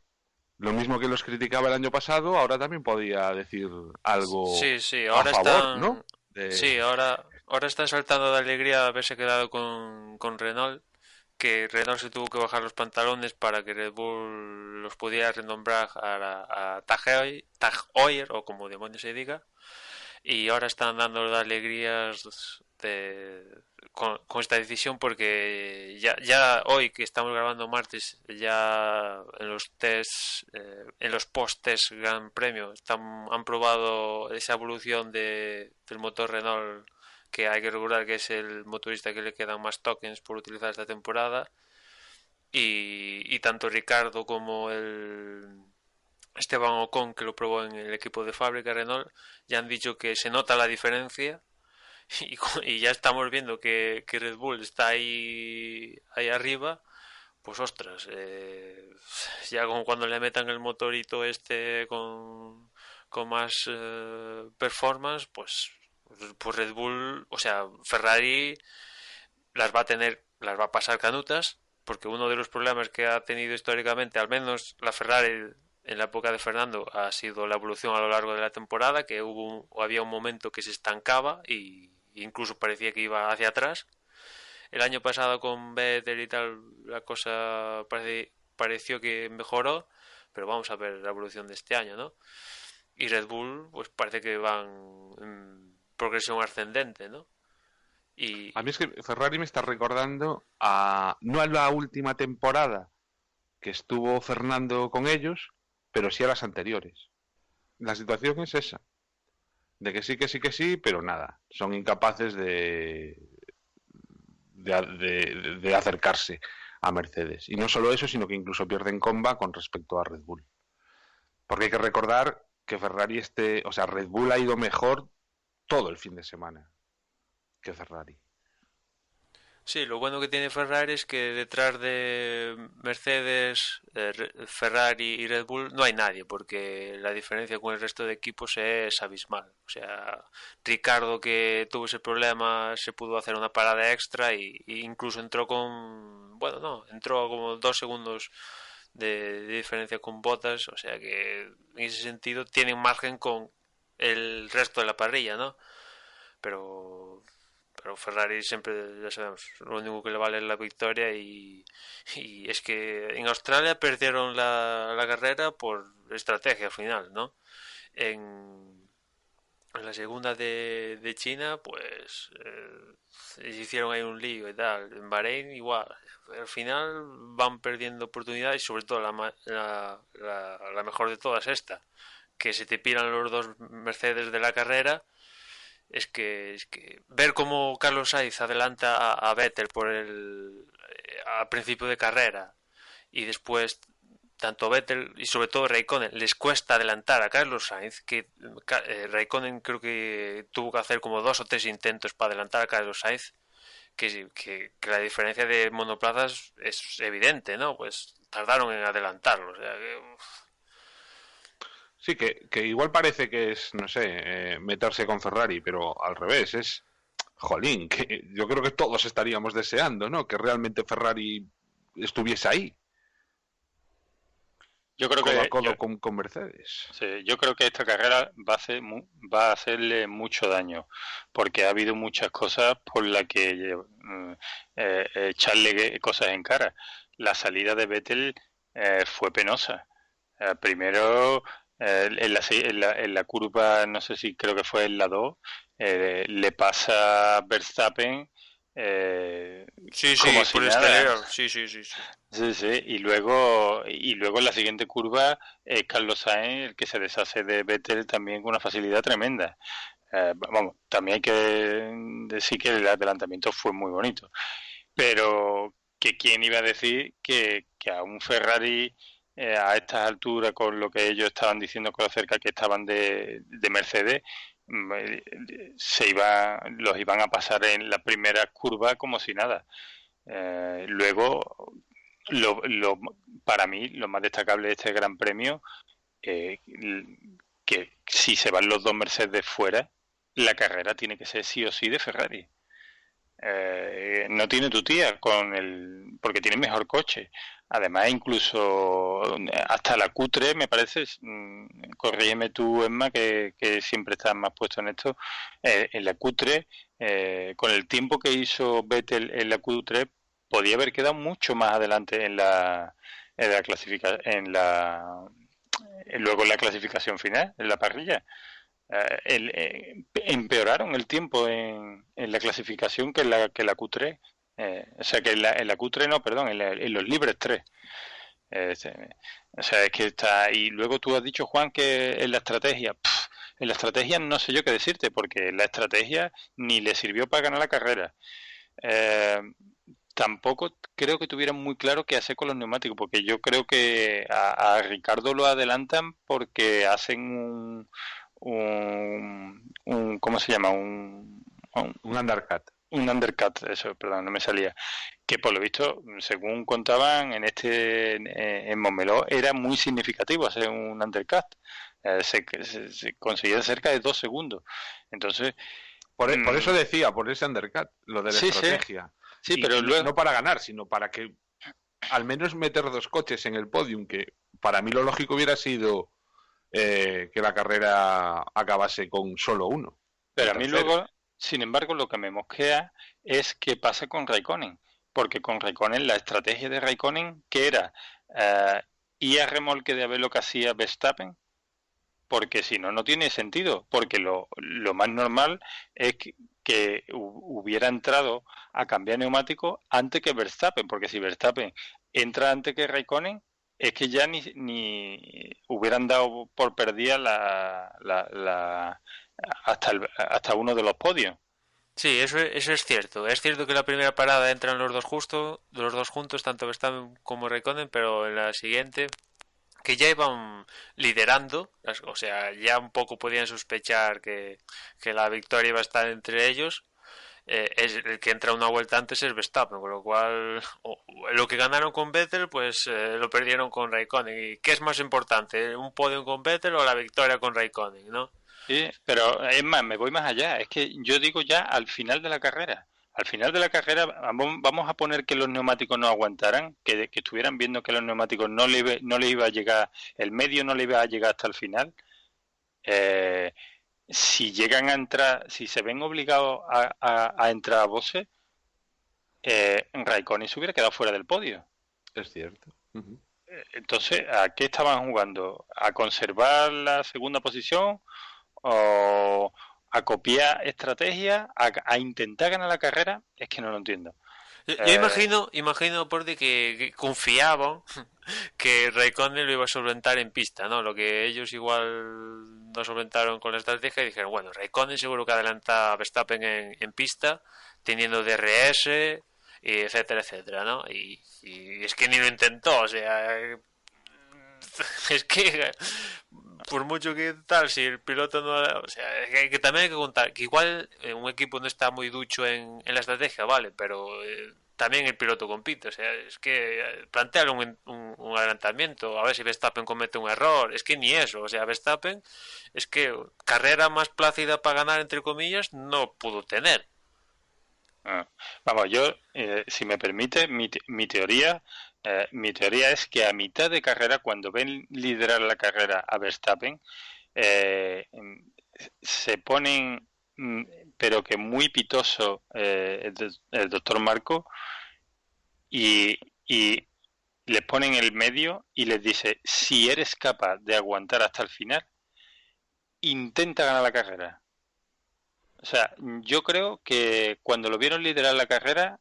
Speaker 5: Lo mismo que los criticaba el año pasado, ahora también podía decir algo
Speaker 4: Sí,
Speaker 5: a
Speaker 4: ahora
Speaker 5: favor, ¿no?
Speaker 4: sí, ahora están saltando de alegría de haberse quedado con Renault, que Renault se tuvo que bajar los pantalones para que Red Bull los pudiera renombrar a Tag Heuer, o como demonios se diga, y ahora están dando alegrías con esta decisión, porque ya hoy que estamos grabando martes, ya en los test, en los post-test Gran Premio han probado esa evolución del motor Renault, que hay que recordar que es el motorista que le quedan más tokens por utilizar esta temporada, y tanto Ricardo como el Esteban Ocon, que lo probó en el equipo de fábrica Renault, ya han dicho que se nota la diferencia, y ya estamos viendo que Red Bull está ahí arriba. Pues ostras, ya como cuando le metan el motorito este con más performance, pues Red Bull, o sea, Ferrari las va a pasar canutas, porque uno de los problemas que ha tenido históricamente, al menos la Ferrari en la época de Fernando, ha sido la evolución a lo largo de la temporada, que había un momento que se estancaba y incluso parecía que iba hacia atrás. El año pasado con Vettel y tal la cosa pareció que mejoró, pero vamos a ver la evolución de este año, ¿no? Y Red Bull pues parece que van en progresión ascendente, ¿no? Y
Speaker 5: A mí es que Ferrari me está recordando no a la última temporada que estuvo Fernando con ellos, pero sí a las anteriores. La situación es esa, de que sí, pero nada, son incapaces de acercarse a Mercedes. Y no solo eso, sino que incluso pierden comba con respecto a Red Bull. Porque hay que recordar que Red Bull ha ido mejor todo el fin de semana que Ferrari.
Speaker 4: sí, lo bueno que tiene Ferrari es que detrás de Mercedes, Ferrari y Red Bull no hay nadie, porque la diferencia con el resto de equipos es abismal. O sea, Ricardo, que tuvo ese problema, se pudo hacer una parada extra y incluso entró con, bueno, no, entró como 2 segundos de diferencia con Bottas, o sea que en ese sentido tienen margen con el resto de la parrilla, ¿no? Pero Ferrari siempre, ya sabemos, lo único que le vale es la victoria y es que en Australia perdieron la carrera por estrategia al final, ¿no? En la segunda de China, pues hicieron ahí un lío y tal. En Bahrein igual. Al final van perdiendo oportunidades y sobre todo la mejor de todas esta, que se te piran los dos Mercedes de la carrera. Es que ver cómo Carlos Sainz adelanta a Vettel a principio de carrera y después tanto Vettel y sobre todo Raikkonen les cuesta adelantar a Carlos Sainz, que Raikkonen creo que tuvo que hacer como 2 o 3 intentos para adelantar a Carlos Sainz, que la diferencia de monoplazas es evidente, ¿no? Pues tardaron en adelantarlo, o sea que,
Speaker 5: Sí, que igual parece que es, no sé, meterse con Ferrari, pero al revés, jolín, que yo creo que todos estaríamos deseando, ¿no? Que realmente Ferrari estuviese ahí,
Speaker 3: Yo creo
Speaker 5: codo a
Speaker 3: que
Speaker 5: codo con Mercedes.
Speaker 3: sí, yo creo que esta carrera va a hacerle mucho daño, porque ha habido muchas cosas por las que echarle cosas en cara. La salida de Vettel fue penosa. Primero, en la curva, no sé si creo que fue en la 2, le pasa Verstappen
Speaker 4: sí,
Speaker 3: como
Speaker 4: sí,
Speaker 3: si
Speaker 4: por el
Speaker 3: nada.
Speaker 4: exterior, sí, sí, sí, sí.
Speaker 3: Sí, sí, y luego en la siguiente curva es Carlos Sainz el que se deshace de Vettel también con una facilidad tremenda. Vamos, también hay que decir que el adelantamiento fue muy bonito, pero que quién iba a decir que a un Ferrari a estas alturas, con lo que ellos estaban diciendo con lo cerca que estaban de Mercedes, los iban a pasar en la primera curva como si nada. Luego, lo, para mí, lo más destacable de este Gran Premio, eh, que si se van los dos Mercedes fuera, la carrera tiene que ser sí o sí de Ferrari. No tiene tu tía porque tiene mejor coche. Además, incluso hasta la Q3 me parece, corrígeme tú, Emma, que siempre estás más puesto en esto, en la Q3, con el tiempo que hizo Vettel en la Q3, podía haber quedado mucho más adelante en la clasificación, luego en la clasificación final, en la parrilla. Empeoraron el tiempo en la clasificación que la Q3. O sea, que en la Q3 no, perdón, en los libres 3. O sea, es que está. Y luego tú has dicho, Juan, que en la estrategia. En la estrategia no sé yo qué decirte, porque la estrategia ni le sirvió para ganar la carrera. Eh, Tampoco creo que tuvieran muy claro qué hacer con los neumáticos, porque yo creo que a Ricardo lo adelantan porque hacen ¿cómo se llama?
Speaker 5: Un undercut.
Speaker 3: Un undercut, eso, perdón, no me salía. Que por lo visto, según contaban, en Montmeló era muy significativo hacer un undercut. Se conseguía cerca de 2 segundos. Entonces,
Speaker 5: Por eso decía, por ese undercut, lo de la
Speaker 3: sí,
Speaker 5: estrategia.
Speaker 3: sí,
Speaker 5: Y
Speaker 3: pero luego...
Speaker 5: no para ganar, sino para que al menos meter dos coches en el podium, que para mí lo lógico hubiera sido que la carrera acabase con solo uno.
Speaker 3: Pero a mí luego, sin embargo, lo que me mosquea es qué pasa con Raikkonen. Porque con Raikkonen, la estrategia de Raikkonen, que era ir a remolque de ver lo que hacía Verstappen, porque si no, no tiene sentido. Porque lo más normal es que que hubiera entrado a cambiar neumático antes que Verstappen, porque si Verstappen entra antes que Raikkonen, es que ya ni hubieran dado por perdida hasta uno de los podios.
Speaker 4: Sí, eso es cierto. Es cierto que en la primera parada entran los dos juntos, tanto Verstappen como Raikkonen, pero en la siguiente, que ya iban liderando, o sea, ya un poco podían sospechar que la victoria iba a estar entre ellos. Es el que entra una vuelta antes es Verstappen, con lo cual lo que ganaron con Vettel pues lo perdieron con Raikkonen. ¿Y qué es más importante, un podio con Vettel o la victoria con Raikkonen, no?
Speaker 3: Sí, pero es más, me voy más allá. Es que yo digo ya al final de la carrera. Al final de la carrera vamos a poner que los neumáticos no aguantaran, que estuvieran viendo que los neumáticos no le iba a llegar, el medio no le iba a llegar hasta el final. Si llegan a entrar, si se ven obligados a entrar a boxes, Raikkonen se hubiera quedado fuera del podio.
Speaker 5: Es cierto. Uh-huh.
Speaker 3: Entonces, ¿a qué estaban jugando? ¿A conservar la segunda posición? ¿O a copiar estrategias? ¿A intentar ganar la carrera? Es que no lo entiendo.
Speaker 4: Yo imagino por que confiaban que Raikkonen lo iba a solventar en pista, ¿no? Lo que ellos igual no solventaron con la estrategia y dijeron, bueno, Raikkonen seguro que adelanta a Verstappen en pista, teniendo DRS, y etcétera, etcétera, ¿no? Y es que ni lo intentó, o sea, es que por mucho que tal, si el piloto no, o sea, que también hay que contar que igual un equipo no está muy ducho en la estrategia, vale, pero también el piloto compite, o sea, es que plantearle un adelantamiento, a ver si Verstappen comete un error, es que ni eso, o sea, Verstappen es que carrera más plácida para ganar, entre comillas, no pudo tener.
Speaker 3: Vamos, yo, si me permite, mi teoría es que a mitad de carrera, cuando ven liderar la carrera a Verstappen, eh, se ponen, pero que muy pitoso, el doctor Marco, y les ponen el medio y les dice, si eres capaz de aguantar hasta el final, intenta ganar la carrera. O sea, yo creo que cuando lo vieron liderar la carrera,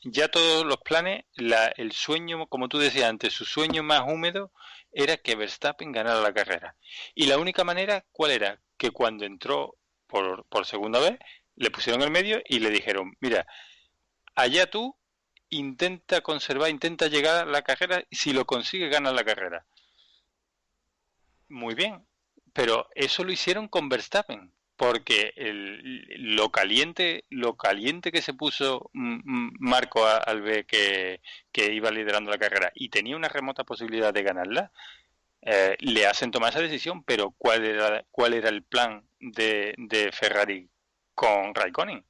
Speaker 3: ya todos los planes, el sueño, como tú decías antes, su sueño más húmedo era que Verstappen ganara la carrera. Y la única manera, ¿cuál era? Que cuando entró por segunda vez, le pusieron el medio y le dijeron, mira, allá tú, intenta conservar, intenta llegar a la carrera, y si lo consigues, ganas la carrera. Muy bien, pero eso lo hicieron con Verstappen, porque lo caliente que se puso Marco al ver que iba liderando la carrera y tenía una remota posibilidad de ganarla, le hacen tomar esa decisión, pero ¿cuál era el plan de Ferrari con Raikkonen?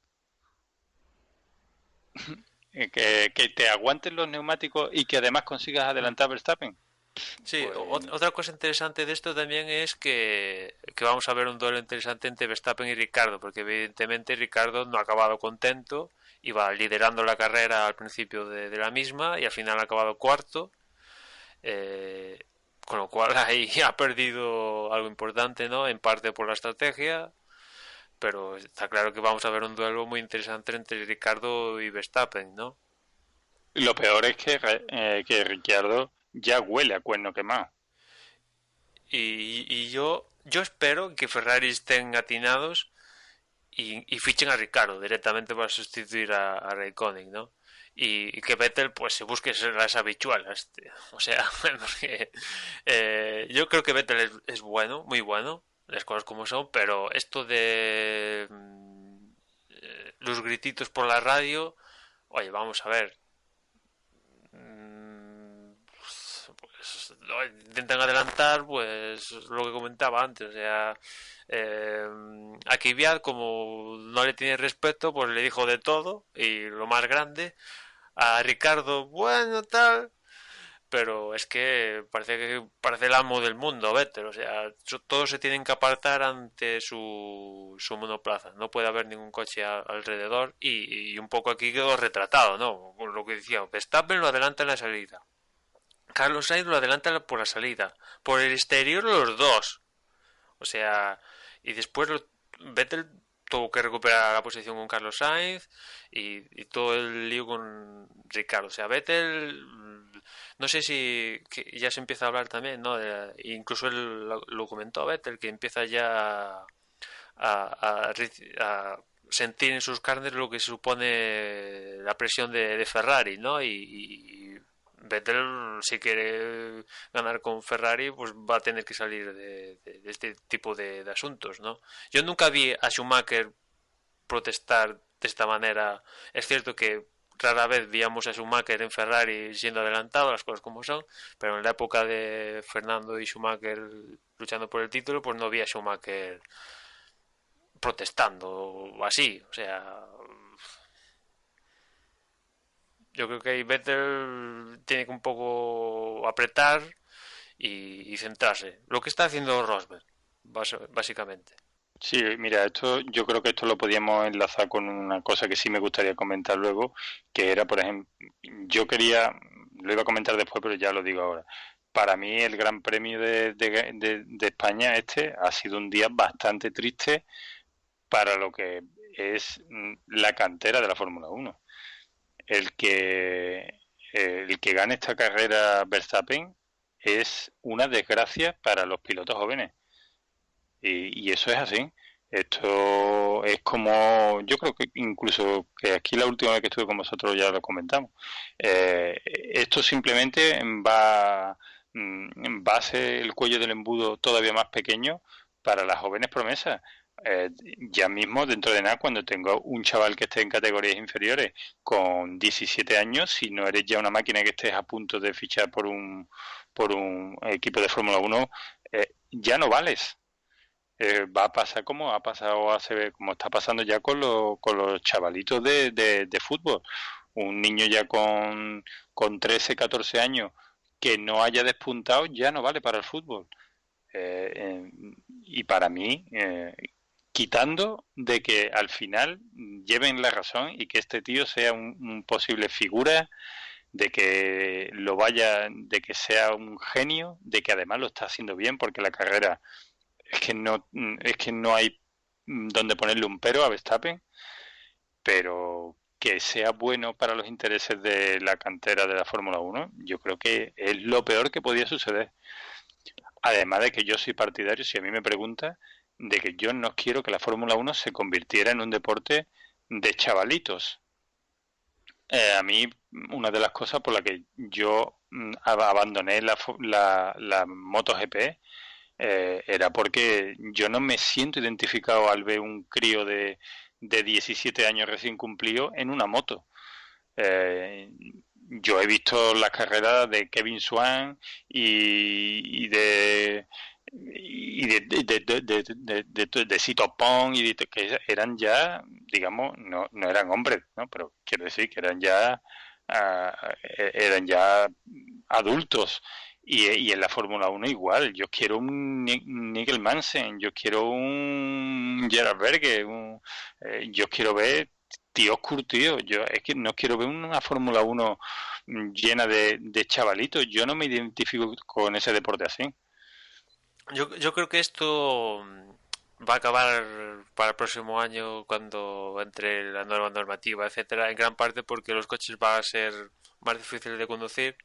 Speaker 3: Que te aguanten los neumáticos y que además consigas adelantar a Verstappen.
Speaker 4: Sí,
Speaker 3: Pues,
Speaker 4: otra cosa interesante de esto también es que vamos a ver un duelo interesante entre Verstappen y Ricardo, porque evidentemente Ricardo no ha acabado contento, iba liderando la carrera al principio de la misma y al final ha acabado cuarto, eh, con lo cual ahí ha perdido algo importante, ¿no? En parte por la estrategia, pero está claro que vamos a ver un duelo muy interesante entre Ricardo y Verstappen, ¿no?
Speaker 3: lo peor es que Ricciardo ya huele a cuerno quemado.
Speaker 4: Y yo espero que Ferrari estén atinados y fichen a Ricardo directamente para sustituir a Raikkonen, ¿no? Y que Vettel pues se busque las habichuelas, tío. O sea, porque, yo creo que Vettel es bueno, muy bueno, las cosas como son, pero esto de los grititos por la radio, oye, vamos a ver, pues intentan adelantar pues lo que comentaba antes, o sea, a Kvyat como no le tiene respeto pues le dijo de todo y lo más grande, a Ricardo bueno tal, pero es que parece el amo del mundo Vettel, o sea, todos se tienen que apartar ante su monoplaza, no puede haber ningún coche alrededor y un poco aquí quedó retratado, ¿no? Por lo que decía, Verstappen lo adelanta en la salida, Carlos Sainz lo adelanta por la salida, por el exterior los dos, o sea, y después Vettel tuvo que recuperar la posición con Carlos Sainz y todo el lío con Ricardo. O sea, Vettel, no sé si que ya se empieza a hablar también, ¿no? Incluso él lo comentó Vettel, que empieza ya a sentir en sus carnes lo que supone la presión de Ferrari, ¿no? Y Vettel, si quiere ganar con Ferrari, pues va a tener que salir de este tipo de asuntos, ¿no? Yo nunca vi a Schumacher protestar de esta manera. Es cierto que rara vez veíamos a Schumacher en Ferrari siendo adelantado, las cosas como son, pero en la época de Fernando y Schumacher luchando por el título, pues no vi a Schumacher protestando o así. O sea, yo creo que ahí Vettel tiene que un poco apretar y centrarse. Lo que está haciendo Rosberg, básicamente.
Speaker 3: Sí, mira, esto yo creo que esto lo podíamos enlazar con una cosa que sí me gustaría comentar luego, que era, por ejemplo, lo iba a comentar después, pero ya lo digo ahora. Para mí el Gran Premio de España ha sido un día bastante triste para lo que es la cantera de la Fórmula 1. El que gane esta carrera Verstappen es una desgracia para los pilotos jóvenes. Y eso es así. Esto es como, yo creo que incluso que aquí la última vez que estuve con vosotros ya lo comentamos. Esto simplemente va a hacer el cuello del embudo todavía más pequeño para las jóvenes promesas. Ya mismo, dentro de nada, cuando tengo un chaval que esté en categorías inferiores con 17 años, si no eres ya una máquina que estés a punto de fichar por un equipo de Fórmula 1, ya no vales. Va a pasar como ha pasado como está pasando ya con los chavalitos de fútbol. Un niño ya con 13, 14 años que no haya despuntado ya no vale para el fútbol. Y para mí, quitando de que al final lleven la razón y que este tío sea un posible figura, de que sea un genio, de que además lo está haciendo bien, porque la carrera es que no hay donde ponerle un pero a Verstappen, pero que sea bueno para los intereses de la cantera de la Fórmula 1, yo creo que es lo peor que podía suceder. Además de que yo soy partidario, si a mí me pregunta, de que yo no quiero que la Fórmula 1 se convirtiera en un deporte de chavalitos. A mí, una de las cosas por las que yo abandoné la MotoGP era porque yo no me siento identificado al ver un crío de 17 años recién cumplido en una moto. Yo he visto las carreras de Kevin Swan de Sito Pong que eran ya, digamos, no eran hombres, ¿no? Pero quiero decir que eran ya adultos. Y en la Fórmula 1 igual, yo quiero un Nigel Mansell, yo quiero un Gerard Berger, yo quiero ver tíos curtidos, yo es que no quiero ver una Fórmula 1 llena de chavalitos, yo no me identifico con ese deporte así.
Speaker 4: Yo creo que esto va a acabar para el próximo año cuando entre la nueva normativa, etcétera, en gran parte porque los coches van a ser más difíciles de conducir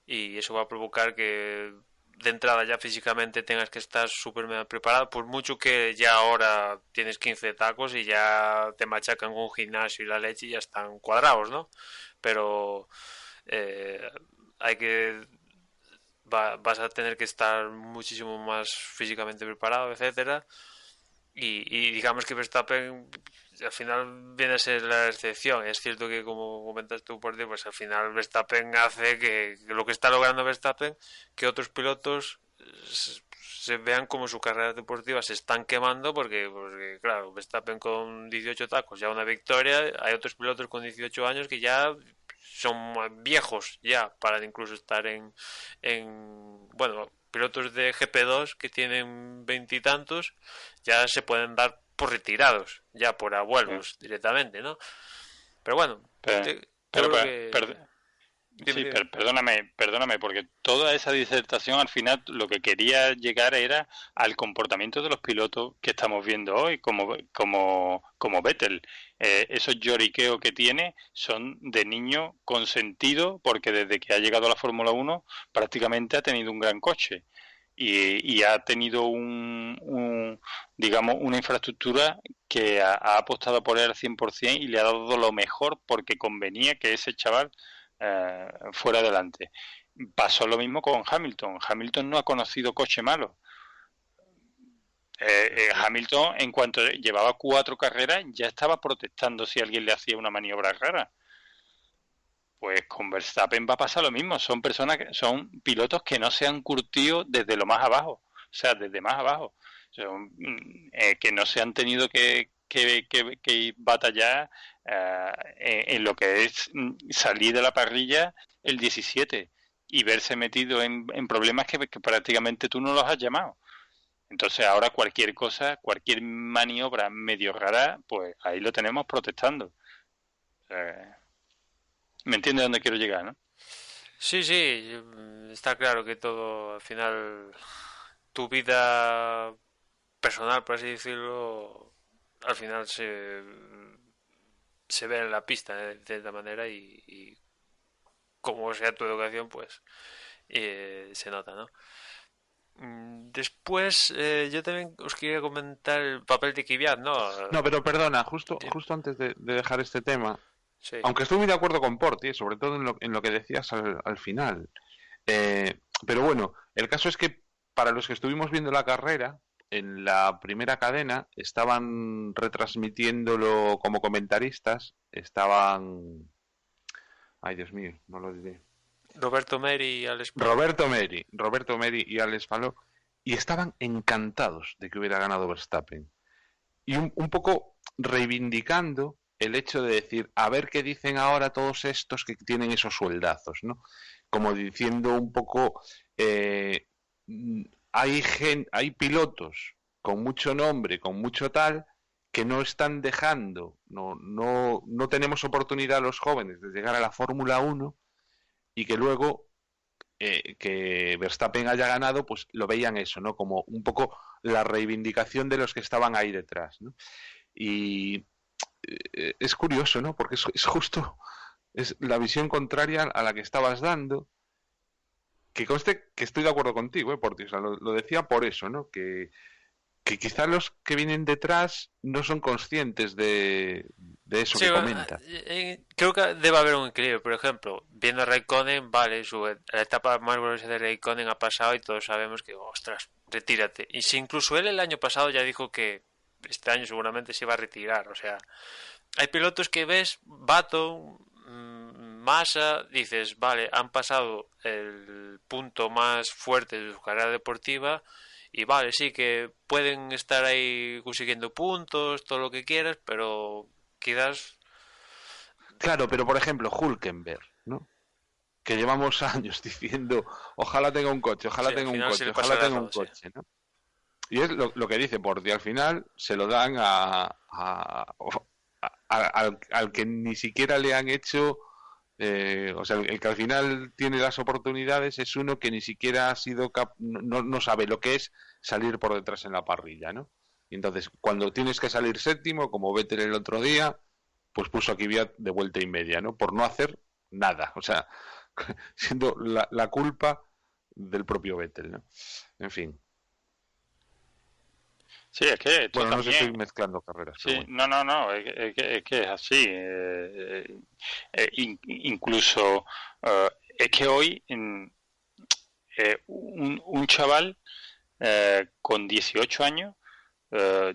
Speaker 4: y eso va a provocar que de entrada ya físicamente tengas que estar súper preparado, por mucho que ya ahora tienes 15 tacos y ya te machacan con un gimnasio y la leche y ya están cuadrados, ¿no? Pero hay que vas a tener que estar muchísimo más físicamente preparado, etcétera. Y digamos que Verstappen al final viene a ser la excepción. Es cierto que, como comentas tú, por ti, pues al final Verstappen hace que lo que está logrando Verstappen, que otros pilotos se vean como su carrera deportiva se están quemando porque claro, Verstappen con 18 tacos ya una victoria, hay otros pilotos con 18 años que ya son viejos ya para incluso estar bueno, pilotos de GP2 que tienen veintitantos ya se pueden dar por retirados, ya por abuelos directamente, ¿no? Pero bueno,
Speaker 3: Pero,
Speaker 4: yo
Speaker 3: pero,
Speaker 4: creo que...
Speaker 3: Sí, perdóname, porque toda esa disertación al final lo que quería llegar era al comportamiento de los pilotos que estamos viendo hoy, como Vettel. Esos lloriqueos que tiene son de niño consentido, porque desde que ha llegado a la Fórmula 1 prácticamente ha tenido un gran coche y ha tenido digamos, una infraestructura que ha apostado por él al 100% y le ha dado lo mejor porque convenía que ese chaval fuera adelante. Pasó lo mismo con Hamilton. Hamilton no ha conocido coche malo. Hamilton, en cuanto llevaba 4 carreras, ya estaba protestando si alguien le hacía una maniobra rara. Pues con Verstappen va a pasar lo mismo. Son son pilotos que no se han curtido desde lo más abajo. O sea, desde más abajo. Que no se han tenido que batallar en lo que es salir de la parrilla el 17 y verse metido en problemas que prácticamente tú no los has llamado. Entonces ahora cualquier cosa, cualquier maniobra medio rara, pues ahí lo tenemos protestando. ¿Me entiendes dónde quiero llegar, no?
Speaker 4: Sí, sí, está claro que todo, al final, tu vida personal, por así decirlo, al final se ve en la pista de cierta manera y como sea tu educación, pues se nota, ¿no? Después, yo también os quería comentar el papel de Kvyat, ¿no?
Speaker 5: No, pero perdona,
Speaker 4: Sí,
Speaker 5: justo antes de dejar este tema,
Speaker 4: sí.
Speaker 5: aunque estoy muy de acuerdo con Porti, sobre todo en lo que decías al final. Pero bueno, el caso es que para los que estuvimos viendo la carrera, en la primera cadena estaban retransmitiéndolo como comentaristas, estaban... Ay, Dios mío, no lo diré.
Speaker 4: Roberto Meri y Alex Palou.
Speaker 5: Roberto Meri y Alex Palou, y estaban encantados de que hubiera ganado Verstappen. Y un poco reivindicando el hecho de decir, a ver qué dicen ahora todos estos que tienen esos sueldazos, ¿no? Como diciendo un poco, hay pilotos con mucho nombre, con mucho tal, que no están dejando, no tenemos oportunidad los jóvenes de llegar a la Fórmula 1 y que luego que Verstappen haya ganado, pues lo veían eso, ¿no? Como un poco la reivindicación de los que estaban ahí detrás, ¿no? Y es curioso, ¿no? Porque es justo es la visión contraria a la que estabas dando, que conste que estoy de acuerdo contigo, Porti, o sea, lo decía por eso, ¿no? Que quizá los que vienen detrás no son conscientes de eso
Speaker 4: Sí,
Speaker 5: que
Speaker 4: bueno,
Speaker 5: comentas.
Speaker 4: creo que debe haber un equilibrio. Por ejemplo, viendo a Raikkonen, vale, la etapa más gloriosa de Raikkonen ha pasado y todos sabemos que, ostras, retírate. Y si incluso él el año pasado ya dijo que este año seguramente se iba a retirar. O sea, hay pilotos que ves, Baton, Massa, dices, vale, han pasado el punto más fuerte de su carrera deportiva y vale, sí que pueden estar ahí consiguiendo puntos, todo lo que quieras, pero quizás
Speaker 5: Claro, pero por ejemplo, Hulkenberg, ¿no? Que llevamos años diciendo, ojalá tenga un coche,
Speaker 4: sí,
Speaker 5: ojalá
Speaker 4: al
Speaker 5: tenga un
Speaker 4: final se
Speaker 5: coche,
Speaker 4: le pasa
Speaker 5: ojalá
Speaker 4: el
Speaker 5: tenga un
Speaker 4: arroz, sí.
Speaker 5: coche, ¿no? Y es lo que dice Porti, al final se lo dan al que ni siquiera le han hecho, o sea, el que al final tiene las oportunidades es uno que ni siquiera ha sido, no sabe lo que es salir por detrás en la parrilla, ¿no? Y entonces, cuando tienes que salir séptimo, como Vettel el otro día, pues puso a Kvyat de vuelta y media, ¿no? Por no hacer nada, o sea, siendo la culpa del propio Vettel, ¿no? En fin.
Speaker 3: Sí, es que esto
Speaker 5: Bueno, no sé si estoy
Speaker 3: también.
Speaker 5: mezclando carreras, pero
Speaker 3: Sí,
Speaker 5: bueno.
Speaker 3: no, es que es así. Incluso es que hoy un chaval con 18 años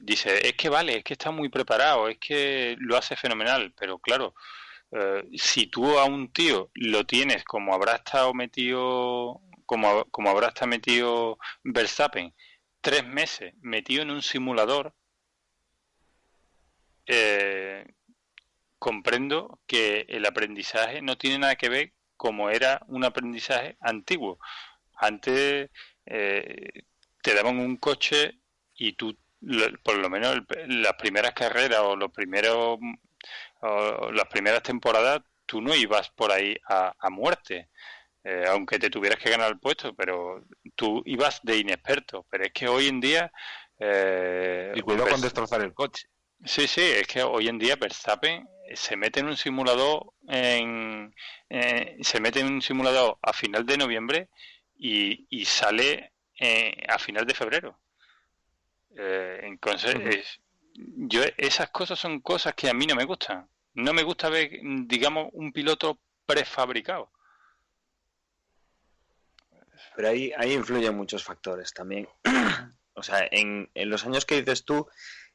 Speaker 3: dice, es que vale, es que está muy preparado, es que lo hace fenomenal, pero claro, si tú a un tío lo tienes como habrá estado metido, como habrá estado metido Verstappen, 3 meses metido en un simulador, eh, comprendo que el aprendizaje no tiene nada que ver como era un aprendizaje antiguo. Antes te daban un coche y tú, por lo menos las primeras carreras o las primeras temporadas, tú no ibas por ahí a muerte, aunque te tuvieras que ganar el puesto, pero tú ibas de inexperto. Pero es que hoy en día...
Speaker 5: Y cuidado con destrozar el coche.
Speaker 3: Sí, es que hoy en día Verstappen se mete en un simulador se mete en un simulador a final de noviembre y sale a final de febrero. Entonces, esas cosas son cosas que a mí no me gustan. No me gusta ver, digamos, un piloto prefabricado.
Speaker 2: Pero ahí influyen muchos factores también. O sea, en los años que dices tú,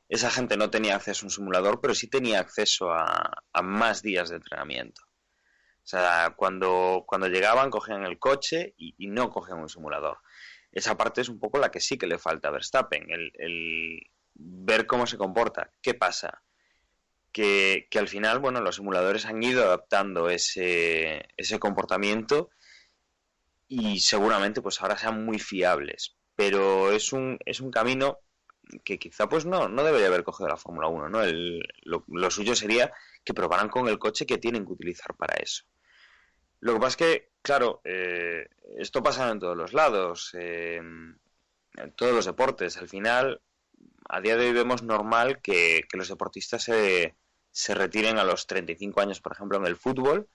Speaker 2: esa gente no tenía acceso a un simulador, pero sí tenía acceso a más días de entrenamiento. O sea, cuando llegaban, cogían el coche y no cogían un simulador. Esa parte es un poco la que sí que le falta a Verstappen, el ver cómo se comporta. ¿Qué pasa? Que al final, bueno, los simuladores han ido adaptando ese comportamiento y seguramente pues ahora sean muy fiables. Pero es un camino que quizá pues no debería haber cogido la Fórmula 1, ¿no? Lo suyo sería que probaran con el coche que tienen que utilizar para eso. Lo que pasa es que, claro, esto pasa en todos los lados, en todos los deportes. Al final, a día de hoy vemos normal que los deportistas se retiren a los 35 años, por ejemplo, en el fútbol,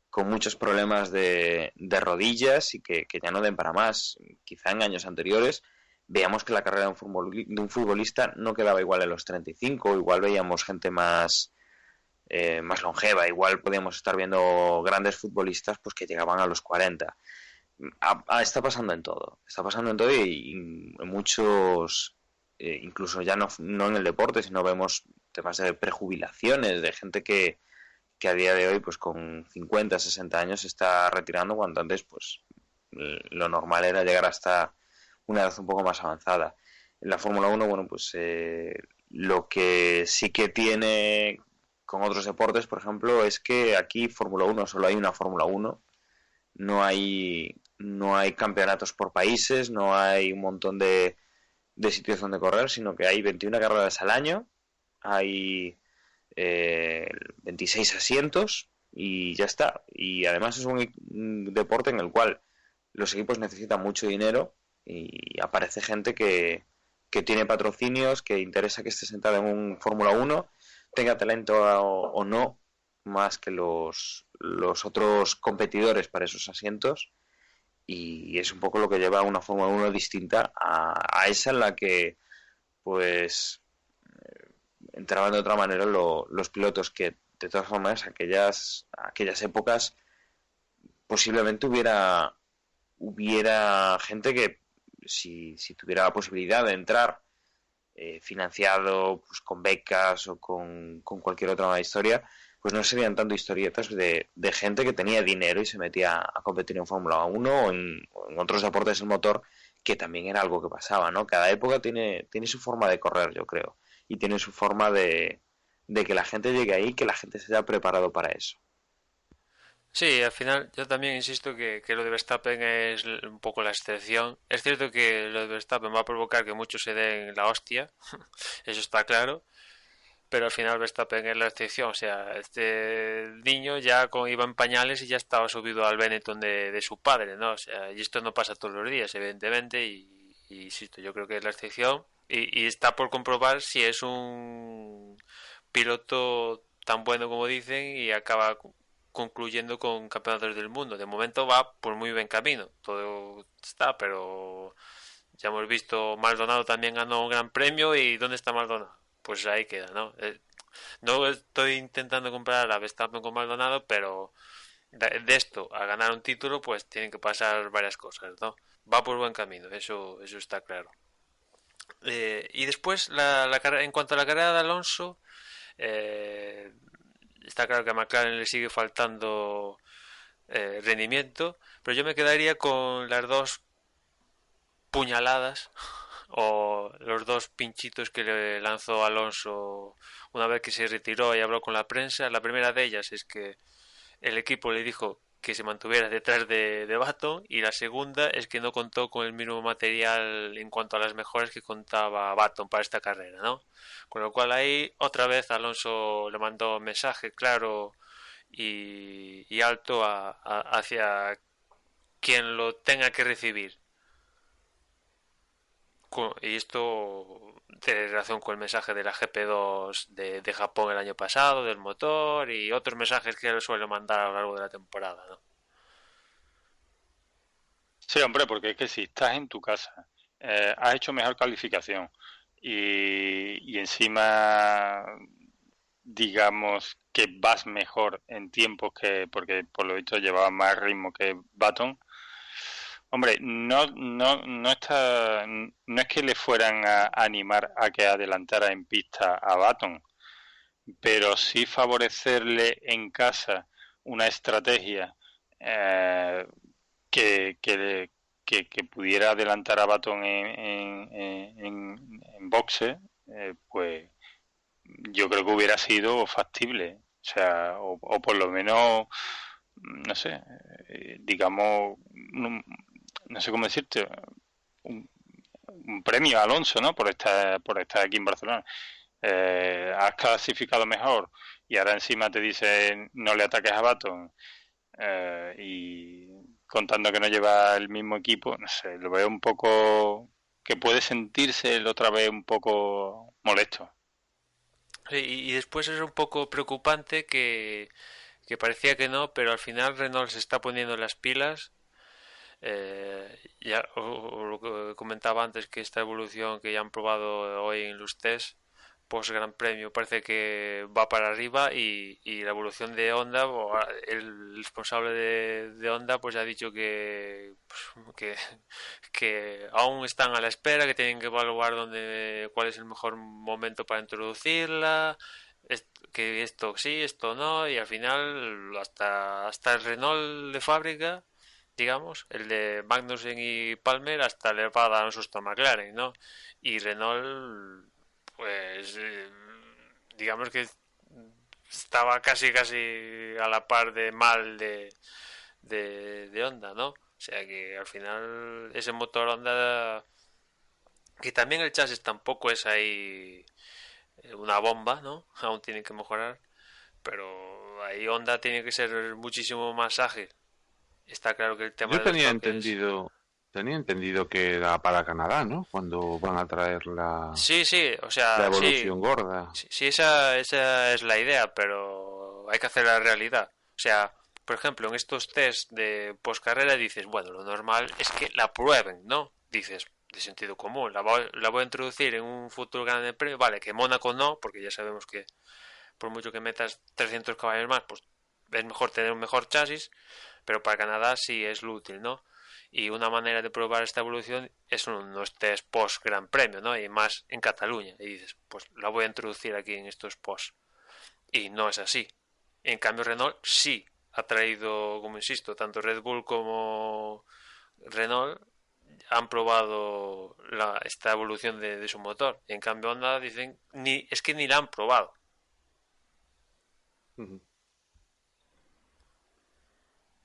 Speaker 2: con muchos problemas de rodillas y que ya no den para más. Quizá en años anteriores veíamos que la carrera de un futbolista no quedaba igual en los 35, igual veíamos gente más longeva, igual podíamos estar viendo grandes futbolistas pues que llegaban a los 40. Está pasando en todo y en muchos, incluso ya no en el deporte, sino vemos temas de prejubilaciones, de gente que a día de hoy pues con 50, 60 años se está retirando cuando antes pues lo normal era llegar hasta una edad un poco más avanzada. En la Fórmula 1, bueno, pues lo que sí que tiene con otros deportes, por ejemplo, es que aquí Fórmula 1 solo hay una Fórmula 1, no hay campeonatos por países, no hay un montón de sitios donde correr, sino que hay 21 carreras al año, hay 26 asientos y ya está. Y además es un deporte en el cual los equipos necesitan mucho dinero y aparece gente que tiene patrocinios, que interesa que esté sentada en un Fórmula 1, tenga talento o no, más que los otros competidores para esos asientos, y es un poco lo que lleva a una Fórmula 1 distinta a esa en la que pues entraban de otra manera los pilotos, que de todas formas aquellas épocas posiblemente hubiera gente que si tuviera la posibilidad de entrar financiado pues con becas o con cualquier otra historia, pues no serían tanto historietas de gente que tenía dinero y se metía a competir en Fórmula 1 o en otros deportes del motor, que también era algo que pasaba, ¿no? Cada época tiene su forma de correr, yo creo, y tiene su forma de que la gente llegue ahí, que la gente se haya preparado para eso.
Speaker 4: Sí, al final yo también insisto que lo de Verstappen es un poco la excepción. Es cierto que lo de Verstappen va a provocar que muchos se den la hostia, eso está claro, pero al final Verstappen es la excepción. O sea, este niño ya iba en pañales y ya estaba subido al Benetton de su padre, ¿no? O sea, y esto no pasa todos los días, evidentemente, y insisto, yo creo que es la excepción y está por comprobar si es un piloto tan bueno como dicen y acaba concluyendo con campeonatos del mundo. De momento va por muy buen camino, todo está, pero ya hemos visto Maldonado también ganó un gran premio y ¿dónde está Maldonado? Pues ahí queda, ¿no? No estoy intentando comparar a Verstappen con Maldonado, pero de esto a ganar un título pues tienen que pasar varias cosas, ¿no? Va por buen camino, eso está claro. Y después en cuanto a la carrera de Alonso, eh, está claro que a McLaren le sigue faltando rendimiento, pero yo me quedaría con las dos puñaladas o los dos pinchitos que le lanzó Alonso una vez que se retiró y habló con la prensa. La primera de ellas es que el equipo le dijo que se mantuviera detrás de Baton, y la segunda es que no contó con el mismo material en cuanto a las mejoras que contaba Baton para esta carrera, ¿no? Con lo cual ahí otra vez Alonso le mandó un mensaje claro y alto hacia quien lo tenga que recibir. Y esto tiene relación con el mensaje de la GP2 de Japón el año pasado, del motor y otros mensajes que él suele mandar a lo largo de la temporada, ¿no?
Speaker 3: Sí, hombre, porque es que si estás en tu casa, has hecho mejor calificación y encima, digamos que vas mejor en tiempos que, porque por lo visto llevaba más ritmo que Baton. Hombre, no es que le fueran a animar a que adelantara en pista a Baton, pero sí favorecerle en casa una estrategia eh, que, que pudiera adelantar a Baton en boxe, pues yo creo que hubiera sido factible. O sea, o por lo menos, no sé, digamos, no sé cómo decirte, un, un premio a Alonso, ¿no? Por estar aquí en Barcelona. Has clasificado mejor y ahora encima te dicen no le ataques a Baton, y contando que no lleva el mismo equipo, no sé, lo veo un poco que puede sentirse el otra vez un poco molesto.
Speaker 4: Sí, y después es un poco preocupante que parecía que no, pero al final Renault se está poniendo las pilas. Ya lo que comentaba antes, que esta evolución que ya han probado hoy en los test post Gran Premio parece que va para arriba y la evolución de Honda, el responsable de Honda pues ha dicho que aún están a la espera, que tienen que evaluar cuál es el mejor momento para introducirla, que esto sí, esto no, y al final hasta el Renault de fábrica, digamos, el de Magnussen y Palmer, hasta le va a dar un susto a McLaren, ¿no? Y Renault, pues, digamos que estaba casi a la par de mal de Honda, ¿no? O sea que al final ese motor Honda, que también el chasis tampoco es ahí una bomba, ¿no? Aún tiene que mejorar, pero ahí Honda tiene que ser muchísimo más ágil. Está claro que el tema
Speaker 5: Yo
Speaker 4: de los toques.
Speaker 5: tenía entendido que era para Canadá, ¿no? Cuando van a traer
Speaker 4: Sí, sí, o
Speaker 5: la
Speaker 4: sea, sí,
Speaker 5: evolución gorda.
Speaker 4: sí, sí, esa es la idea, pero hay que hacer la realidad. O sea, por ejemplo, en estos test de poscarrera dices, bueno, lo normal es que la prueben, ¿no? Dices, de sentido común, la voy a introducir en un futuro Gran Premio, vale, que Mónaco no, porque ya sabemos que por mucho que metas 300 caballos más, pues es mejor tener un mejor chasis, pero para Canadá sí es lo útil, ¿no? Y una manera de probar esta evolución es unos test post Gran Premio, ¿no? Y más en Cataluña. Y dices, pues la voy a introducir aquí en estos post. Y no es así. En cambio, Renault sí ha traído, como insisto, tanto Red Bull como Renault han probado esta evolución de su motor. Y en cambio, Honda dicen, es que ni la han probado.
Speaker 5: Ujú.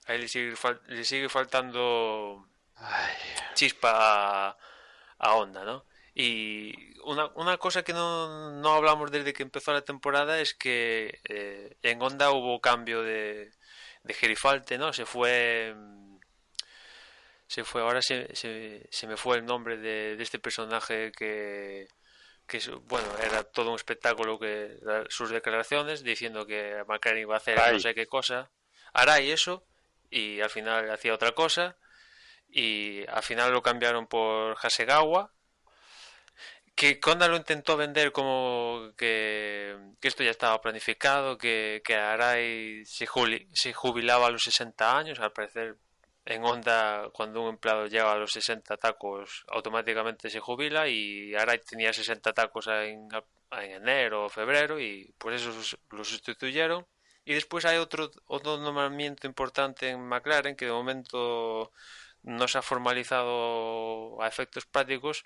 Speaker 4: Ahí le sigue faltando
Speaker 5: Ay,
Speaker 4: chispa a Honda, ¿no? Y una cosa que no hablamos desde que empezó la temporada es que en Honda hubo cambio de Gerifalte, ¿no? Ahora se me fue el nombre de este personaje bueno, era todo un espectáculo sus declaraciones diciendo que McLaren iba a hacer no
Speaker 3: Ay,
Speaker 4: sé qué cosa, hará y eso, y al final hacía otra cosa, y al final lo cambiaron por Hasegawa, que Honda lo intentó vender como que esto ya estaba planificado, que Arai se jubilaba a los 60 años. Al parecer, en Honda, cuando un empleado llega a los 60 tacos, automáticamente se jubila, y Arai tenía 60 tacos en enero o febrero, y pues eso lo sustituyeron. Y después hay otro nombramiento importante en McLaren que de momento no se ha formalizado a efectos prácticos,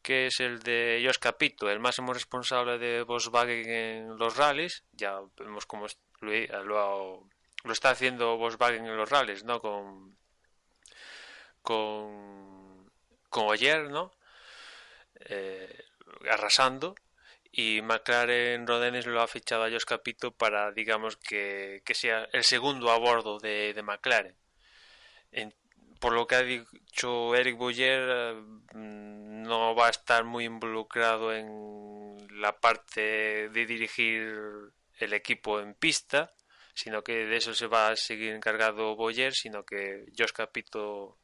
Speaker 4: que es el de Josh Capito, el máximo responsable de Volkswagen en los rallies. Ya vemos cómo lo está haciendo Volkswagen en los rallies, ¿no? Con, con Ogier, ¿no? Eh, Arrasando. y McLaren Rodenes lo ha fichado a Josh Capito para, digamos, que sea el segundo a bordo de McLaren. Por lo que ha dicho Eric Bowyer, no va a estar muy involucrado en la parte de dirigir el equipo en pista, sino que de eso se va a seguir encargado Bowyer, sino que Josh Capito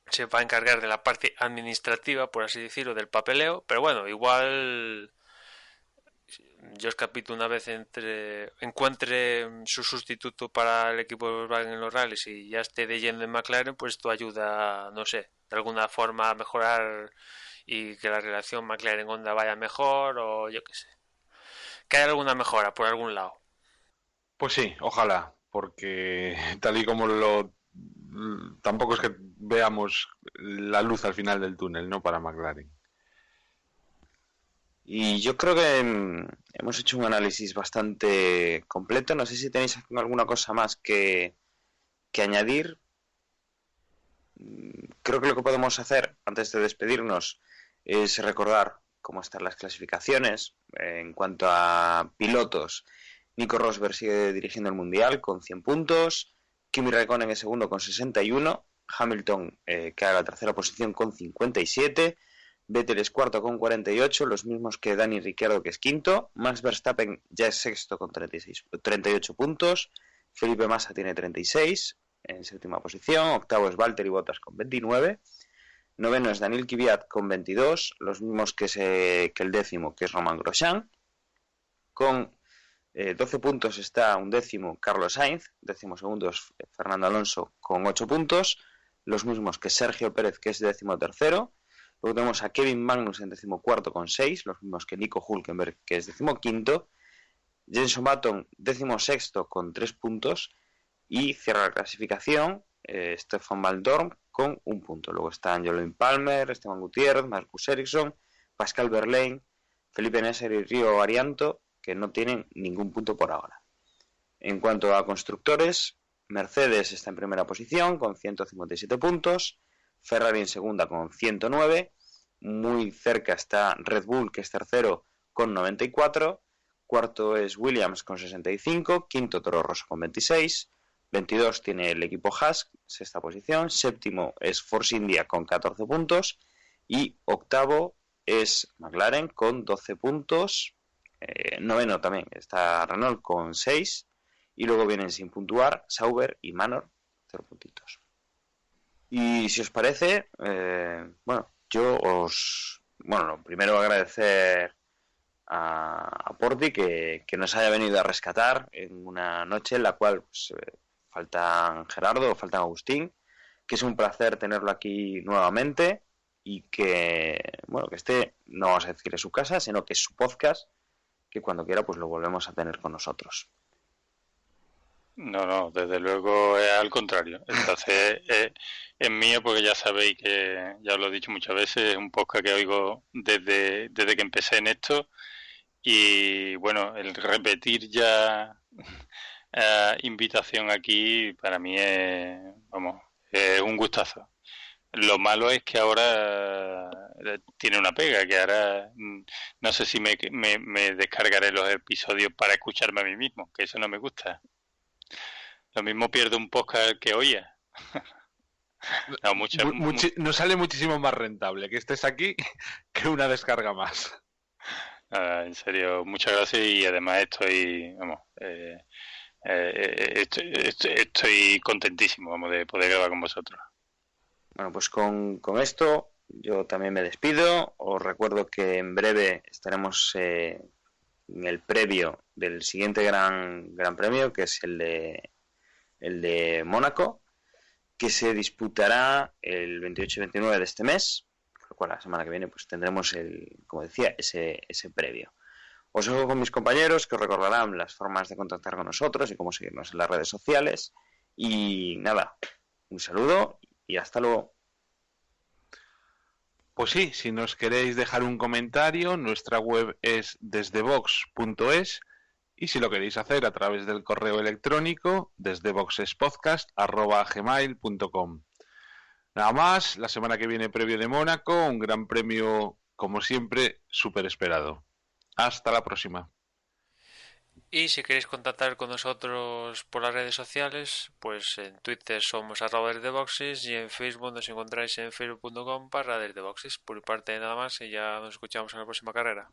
Speaker 4: se va a encargar de la parte administrativa, por así decirlo, del papeleo. Pero bueno, igual Josh Capito, una vez encuentre su sustituto para el equipo de Volkswagen en los rallies y ya esté de lleno en McLaren, pues esto ayuda, no sé, de alguna forma a mejorar y que la relación McLaren-Honda vaya mejor, o yo qué sé, que haya alguna mejora por algún lado.
Speaker 5: Pues sí, ojalá, porque tal y como tampoco es que veamos la luz al final del túnel, ¿no? Para McLaren.
Speaker 2: Y yo creo que hemos hecho un análisis bastante completo. No sé si tenéis alguna cosa más que añadir. Creo que lo que podemos hacer antes de despedirnos es recordar cómo están las clasificaciones. En cuanto a pilotos, Nico Rosberg sigue dirigiendo el Mundial con 100 puntos. Kimi Raikkonen es segundo con 61. Hamilton cae a la tercera posición con 57. Vettel es cuarto con 48, los mismos que Dani Ricciardo, que es quinto. Max Verstappen ya es sexto con 38 puntos. Felipe Massa tiene 36 en séptima posición. Octavo es Valtteri Bottas con 29. Noveno es Daniil Kvyat con 22, los mismos que el décimo, que es Romain Grosjean. Con 12 puntos está un décimo Carlos Sainz. Décimo segundo es Fernando Alonso con 8 puntos, los mismos que Sergio Pérez, que es décimo tercero. Luego tenemos a Kevin Magnussen en decimocuarto con 6, los mismos que Nico Hülkenberg, que es decimoquinto. Jenson Button, decimosexto con 3 puntos. Y cierra la clasificación Stefan Van Dorn con 1 punto. Luego están Jolyon Palmer, Esteban Gutiérrez, Marcus Ericsson, Pascal Verlaine, Felipe Nasser y Rio Arianto, que no tienen ningún punto por ahora. En cuanto a constructores, Mercedes está en primera posición con 157 puntos. Ferrari en segunda con 109, muy cerca está Red Bull, que es tercero con 94, cuarto es Williams con 65, quinto Toro Rosso con 26, 22 tiene el equipo Haas, sexta posición, séptimo es Force India con 14 puntos y octavo es McLaren con 12 puntos, noveno también está Renault con 6 y luego vienen sin puntuar Sauber y Manor, 0 puntitos. Y si os parece, primero agradecer a Porti que nos haya venido a rescatar en una noche en la cual faltan Gerardo, faltan Agustín, que es un placer tenerlo aquí nuevamente y que este no vamos a decir que es su casa, sino que es su podcast, que cuando quiera pues lo volvemos a tener con nosotros.
Speaker 3: No, desde luego es al contrario. Entonces es mío porque ya sabéis que, ya os lo he dicho muchas veces, es un podcast que oigo desde que empecé en esto y bueno, el repetir ya invitación aquí para mí es un gustazo. Lo malo es que ahora tiene una pega, que ahora no sé si me descargaré los episodios para escucharme a mí mismo, que eso no me gusta. Lo mismo pierdo un podcast que oía.
Speaker 5: Nos sale muchísimo más rentable que estés aquí que una descarga más.
Speaker 3: En serio, muchas gracias y además estoy contentísimo de poder grabar con vosotros.
Speaker 2: Bueno, pues con esto yo también me despido. Os recuerdo que en breve estaremos en el previo del siguiente gran premio, que es el de Mónaco, que se disputará el 28 y 29 de este mes, con lo cual la semana que viene pues tendremos ese previo. Os dejo con mis compañeros, que os recordarán las formas de contactar con nosotros y cómo seguirnos en las redes sociales. Y nada, un saludo y hasta luego.
Speaker 5: Pues sí, si nos queréis dejar un comentario, nuestra web es desdevox.es y si lo queréis hacer a través del correo electrónico desdevoxespodcast@gmail.com. Nada más, la semana que viene previo de Mónaco, un gran premio como siempre súper esperado. Hasta la próxima.
Speaker 4: Y si queréis contactar con nosotros por las redes sociales, pues en Twitter somos @desdeboxes y en Facebook nos encontráis en facebook.com/desdeboxes. Por mi parte nada más y ya nos escuchamos en la próxima carrera.